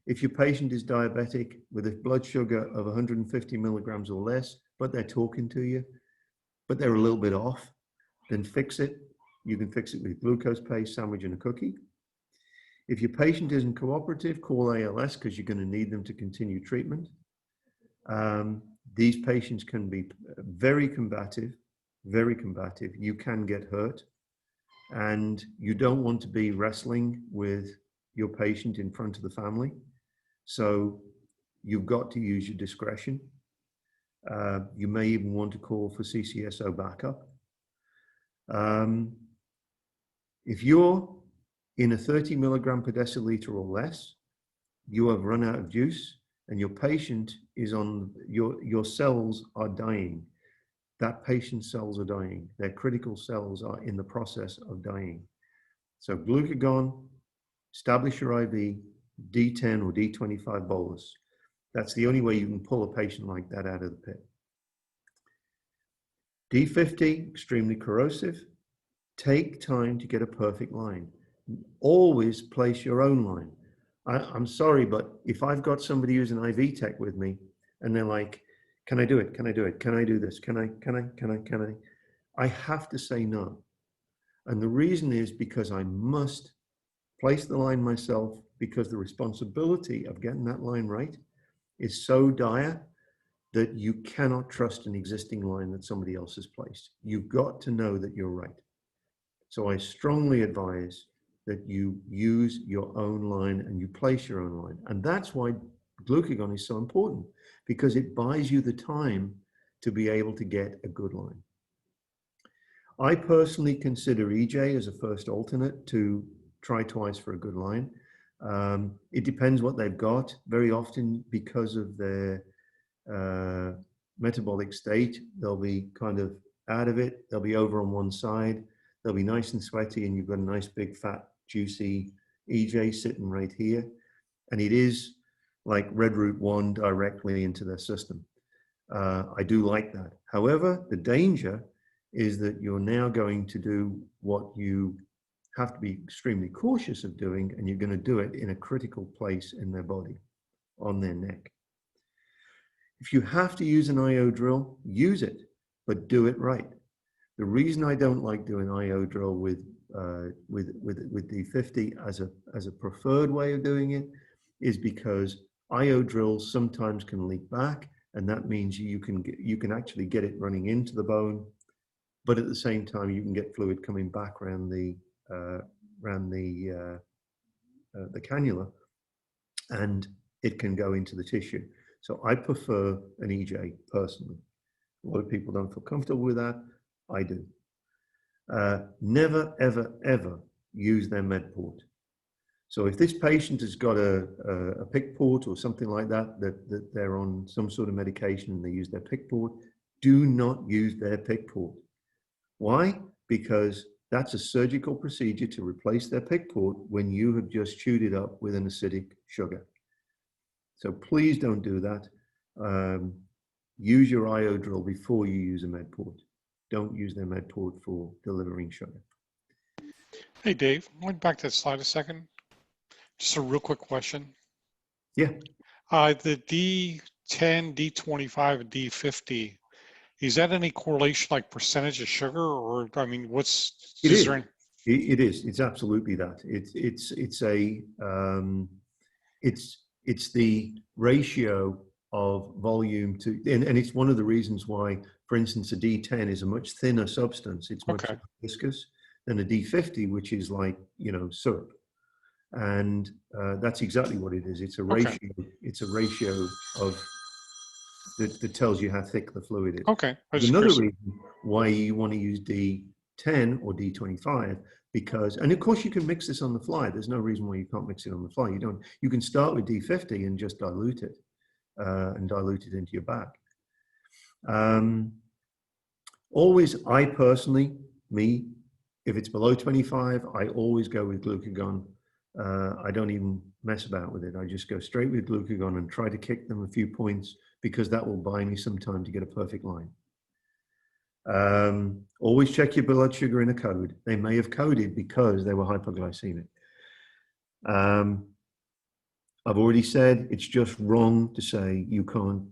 if your patient is diabetic with a blood sugar of 150 milligrams or less, but they're talking to you, but they're a little bit off, then fix it. You can fix it with glucose paste, sandwich, and a cookie. If your patient isn't cooperative, call ALS because you're going to need them to continue treatment. These patients can be very combative, very combative. You can get hurt, and you don't want to be wrestling with your patient in front of the family. So you've got to use your discretion. You may even want to call for CCSO backup. If you're in a 30 milligram per deciliter or less, you have run out of juice and your patient is on, your cells are dying. That patient's cells are dying. Their critical cells are in the process of dying. So glucagon, establish your IV, D10 or D25 bolus. That's the only way you can pull a patient like that out of the pit. D50, extremely corrosive. Take time to get a perfect line. Always place your own line. I'm sorry, but if I've got somebody who's an IV tech with me and they're like, can I do it? Can I do it? Can I do this? Can I? I have to say no. And the reason is because I must place the line myself, because the responsibility of getting that line right is so dire that you cannot trust an existing line that somebody else has placed. You've got to know that you're right. So I strongly advise that you use your own line and you place your own line. And that's why glucagon is so important, because it buys you the time to be able to get a good line. I personally consider EJ as a first alternate to try twice for a good line. It depends what they've got. Very often, because of their metabolic state, they'll be kind of out of it. They'll be over on one side. They'll be nice and sweaty, and you've got a nice big fat juicy EJ sitting right here. And it is like Red Route 1 directly into their system. I do like that. However, the danger is that you're now going to do what you have to be extremely cautious of doing, and you're going to do it in a critical place in their body, on their neck. If you have to use an IO drill, use it, but do it right. The reason I don't like doing IO drill with D50 as a preferred way of doing it is because IO drills sometimes can leak back, and that means you can actually get it running into the bone, but at the same time you can get fluid coming back around the cannula, and it can go into the tissue. So I prefer an EJ personally. A lot of people don't feel comfortable with that. I do. Never, ever, ever use their med port. So if this patient has got a PIC port or something like that, that they're on some sort of medication and they use their PIC port, do not use their PIC port. Why? Because That's a surgical procedure to replace their PIC port when you have just chewed it up with an acidic sugar. So please don't do that. Use your IO drill before you use a med port. Don't use their med port for delivering sugar. Hey, Dave, going back to that slide a second. Just a real quick question. Yeah. The D10, D25, and D50, is that any correlation like percentage of sugar, or I mean, what's It is. there any- It is. It's absolutely that. It's the ratio of volume to, and it's one of the reasons why, for instance, a D10 is a much thinner substance. It's much Okay. less viscous than a D50, which is like, you know, syrup. And that's exactly what it is. It's a ratio. Okay. It's a ratio of that tells you how thick the fluid is. Okay. I was There's just another curious. reason why you want to use D10 or D25 because, and of course you can mix this on the fly. There's no reason why you can't mix it on the fly. You can start with D50 and just dilute it and dilute it into your bag. Always, I personally, if it's below 25, I always go with glucagon. I don't even mess about with it. I just go straight with glucagon and try to kick them a few points because that will buy me some time to get a perfect line. Always check your blood sugar in a code. They may have coded because they were hypoglycemic. I've already said it's just wrong to say you can't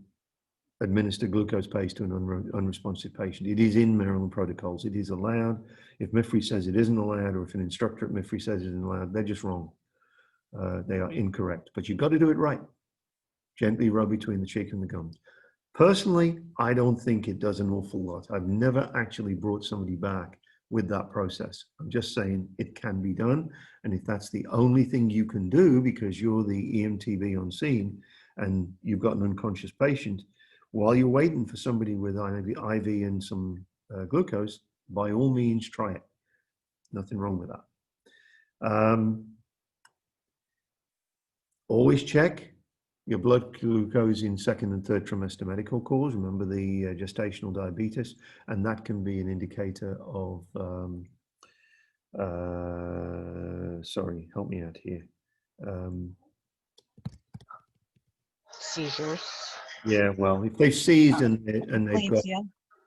administer glucose paste to an unresponsive patient. It is in Maryland protocols. It is allowed. If MIFRI says it isn't allowed, or if an instructor at MIFRI says it isn't allowed, they're just wrong. They are incorrect, but you've got to do it right. Gently rub between the cheek and the gums. Personally, I don't think it does an awful lot. I've never actually brought somebody back with that process. I'm just saying it can be done. And if that's the only thing you can do because you're the EMTB on scene and you've got an unconscious patient, while you're waiting for somebody with IV and some glucose, by all means, try it. Nothing wrong with that. Always check your blood glucose in second and third trimester medical calls. Remember the gestational diabetes, and that can be an indicator of, sorry, help me out here. Seizures. Yeah, well, if they've seized and they've got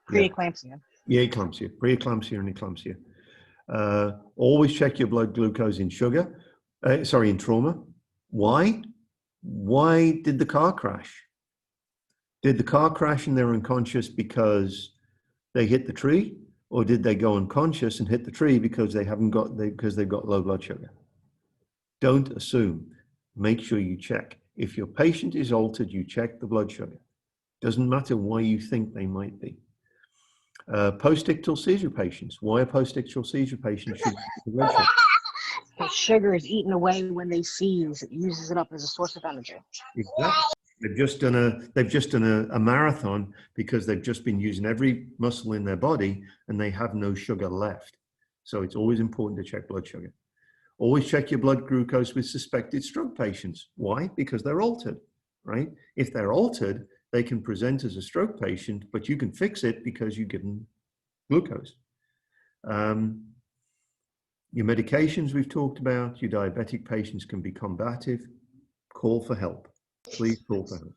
Preeclampsia. Yeah, eclampsia, preeclampsia and eclampsia. Always check your blood glucose in sugar, in trauma. Why? Why did the car crash? Did the car crash and they're unconscious because they hit the tree? Or did they go unconscious and hit the tree because they've got low blood sugar? Don't assume. Make sure you check. If your patient is altered, you check the blood sugar. Doesn't matter why you think they might be. Post-ictal seizure patients. Why a post-ictal seizure patient should be blood sugar? The sugar is eaten away when they seize. It uses it up as a source of energy. Exactly. They've just done a marathon because they've just been using every muscle in their body and they have no sugar left. So it's always important to check blood sugar. Always check your blood glucose with suspected stroke patients. Why? Because they're altered, right? If they're altered, they can present as a stroke patient, but you can fix it because you give them glucose. Your medications we've talked about, your diabetic patients can be combative. Call for help. Please call for help.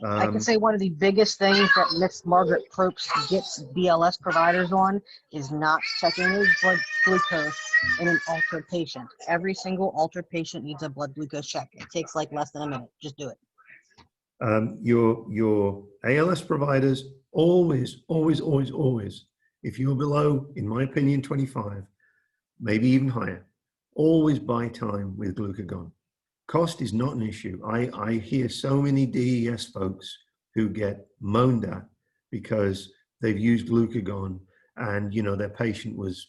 I can say one of the biggest things that Miss Margaret Probst gets BLS providers on is not checking his blood glucose in an altered patient. Every single altered patient needs a blood glucose check. It takes like less than a minute. Just do it. Your ALS providers always, if you're below, in my opinion, 25, maybe even higher, always buy time with glucagon. Cost is not an issue. I hear so many DES folks who get moaned at because they've used glucagon and, you know, their patient was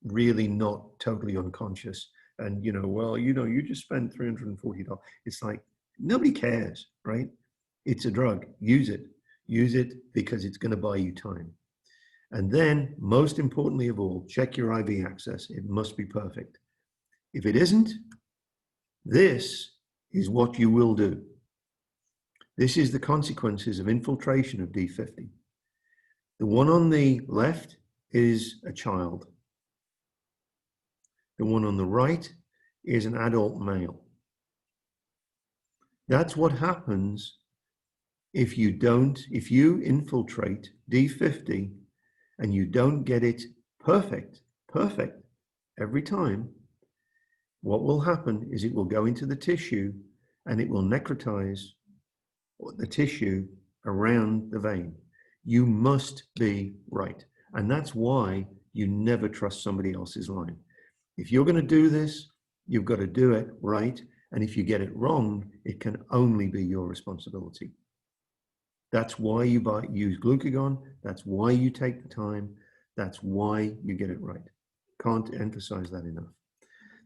really not totally unconscious. And, you know, well, you know, you just spent $340. It's like, nobody cares, right? It's a drug. Use it. Use it because it's going to buy you time. And then, most importantly of all, check your IV access. It must be perfect. If it isn't, this is what you will do. This is the consequences of infiltration of D50. The one on the left is a child. The one on the right is an adult male. That's what happens if you infiltrate D50 and you don't get it perfect every time. What will happen is it will go into the tissue and it will necrotize the tissue around the vein. You must be right. And that's why you never trust somebody else's line. If you're going to do this, you've got to do it right. And if you get it wrong, it can only be your responsibility. That's why you use glucagon. That's why you take the time. That's why you get it right. Can't emphasize that enough.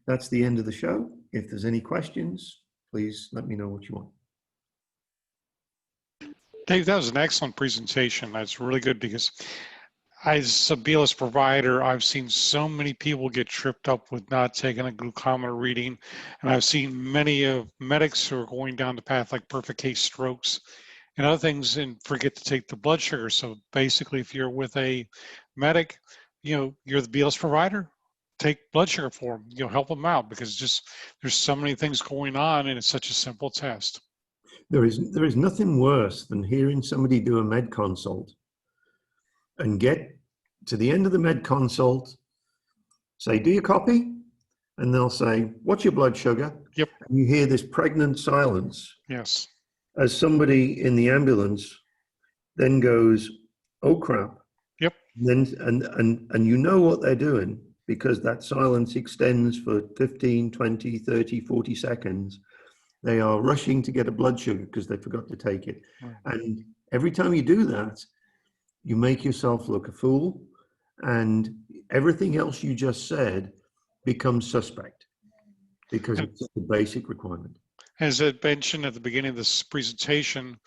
That's the end of the show. If there's any questions, please let me know what you want. Dave, that was an excellent presentation. That's really good because as a BLS provider, I've seen so many people get tripped up with not taking a glucometer reading. And I've seen many of medics who are going down the path like perfect case strokes and other things and forget to take the blood sugar. So basically, if you're with a medic, you're the BLS provider, take blood sugar for them, help them out because there's so many things going on and it's such a simple test. There is nothing worse than hearing somebody do a med consult and get to the end of the med consult, say, do you copy? And they'll say, what's your blood sugar? Yep. And you hear this pregnant silence. Yes. As somebody in the ambulance then goes, oh crap. Yep. And you know what they're doing because that silence extends for 15, 20, 30, 40 seconds. They are rushing to get a blood sugar because they forgot to take it. Right. And every time you do that, you make yourself look a fool and everything else you just said becomes suspect because it's a basic requirement. As I mentioned at the beginning of this presentation,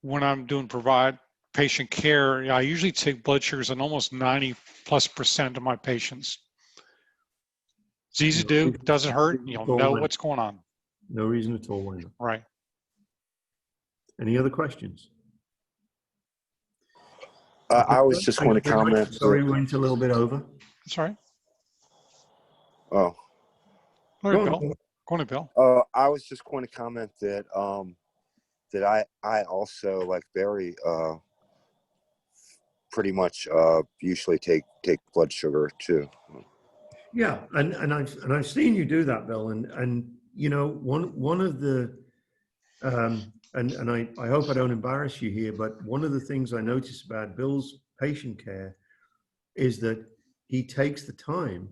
when I'm doing provide patient care, I usually take blood sugars on almost 90+% of my patients. It's easy to do, doesn't hurt, you'll know what's going on. No reason at all why not. Right. Any other questions? I was just going to comment. Sorry, we went a little bit over. That's all right. Oh. Go ahead, Bill. Go ahead, Bill. I was just going to comment that that I also, like Barry, pretty much usually take blood sugar too. Yeah, and I've seen you do that, Bill, and one of the and I hope I don't embarrass you here, but one of the things I notice about Bill's patient care is that he takes the time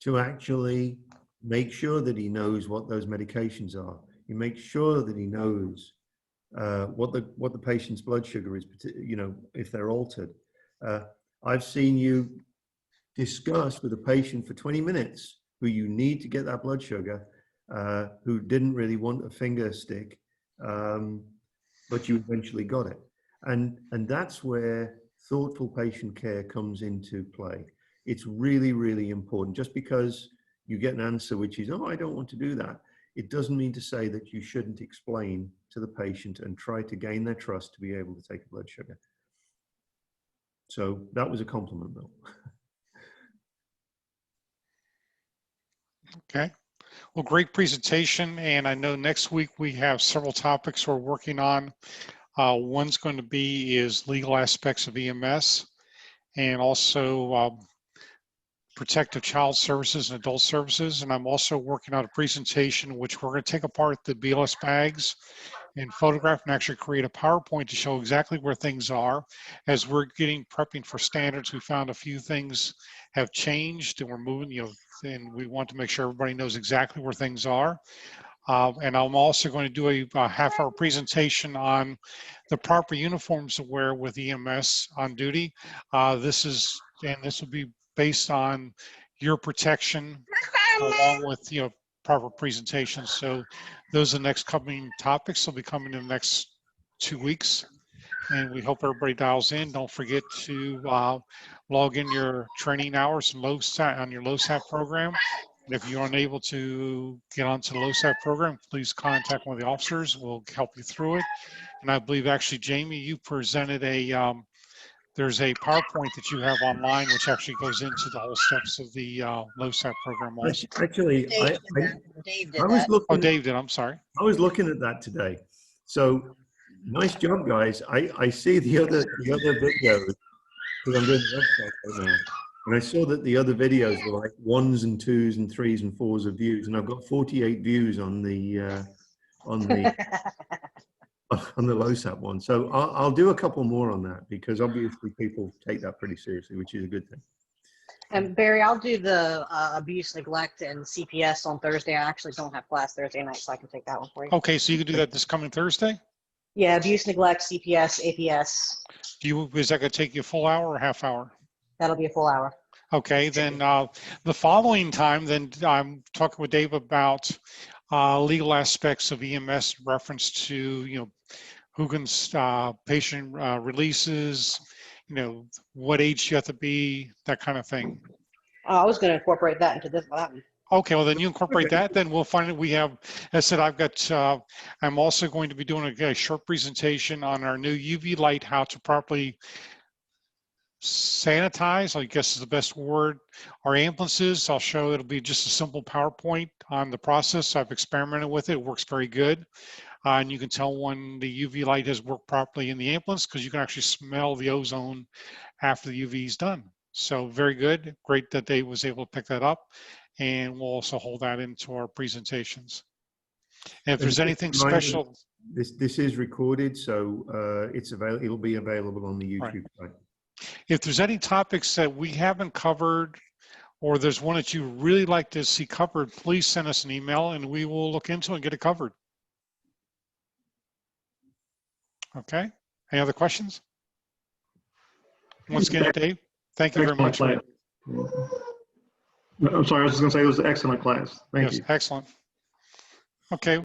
to actually make sure that he knows what those medications are. He makes sure that he knows what the patient's blood sugar is, if they're altered. I've seen you discuss with a patient for 20 minutes who you need to get that blood sugar, who didn't really want a finger stick, but you eventually got it. And that's where thoughtful patient care comes into play. It's really, really important. Just because you get an answer which is, oh, I don't want to do that, it doesn't mean to say that you shouldn't explain to the patient and try to gain their trust to be able to take a blood sugar. So that was a compliment, Bill. Okay. Well, great presentation. And I know next week we have several topics we're working on. One's going to be is legal aspects of EMS and also protective child services and adult services. And I'm also working on a presentation which we're going to take apart the BLS bags and photograph and actually create a PowerPoint to show exactly where things are. As we're prepping for standards, we found a few things have changed and we're moving, and we want to make sure everybody knows exactly where things are. And I'm also going to do a half-hour presentation on the proper uniforms to wear with EMS on duty. This will be based on your protection along with proper presentations. So those are the next coming topics. They'll be coming in the next 2 weeks. And we hope everybody dials in. Don't forget to log in your training hours and on your LOSAP program. And if you're unable to get onto the LOSAP program, please contact one of the officers. We'll help you through it. And I believe actually, Jamie, you presented a there's a PowerPoint that you have online, which actually goes into the whole steps of the LoSAP program also. Actually, Dave did that. Dave did I was that. Oh, looking. Dave did, I'm sorry. I was looking at that today. So nice job, guys. I see the other videos because I'm doing the website right now, and I saw that the other videos were like 1s and 2s and 3s and 4s of views, and I've got 48 views on the on the on the LoSAP one. So I'll do a couple more on that because obviously people take that pretty seriously, which is a good thing. And Barry, I'll do the abuse, neglect, and CPS on Thursday. I actually don't have class Thursday night, so I can take that one for you. Okay, so you can do that this coming Thursday? Yeah, abuse, neglect, CPS, APS. Is that going to take you a full hour or half hour? That'll be a full hour. Okay, then the following time, then I'm talking with Dave about legal aspects of EMS in reference to, who can patient releases, what age you have to be, that kind of thing. I was going to incorporate that into that one. Okay, well then you incorporate that, then we'll find that we have, as I said, I'm also going to be doing a short presentation on our new UV light, how to properly sanitize, I guess is the best word, our ambulances. I'll show it'll be just a simple PowerPoint on the process. I've experimented with it. It works very good. And you can tell when the UV light has worked properly in the ambulance because you can actually smell the ozone after the UV is done. So very good. Great that Dave was able to pick that up. And we'll also hold that into our presentations. And if there's anything special. This is recorded, so it's available. It'll be available on the YouTube site. If there's any topics that we haven't covered, or there's one that you really like to see covered, please send us an email and we will look into it and get it covered. Okay. Any other questions? Once again, Dave, thank you very much. I'm sorry, I was just going to say it was an excellent class. Thank you. Yes, excellent. Okay.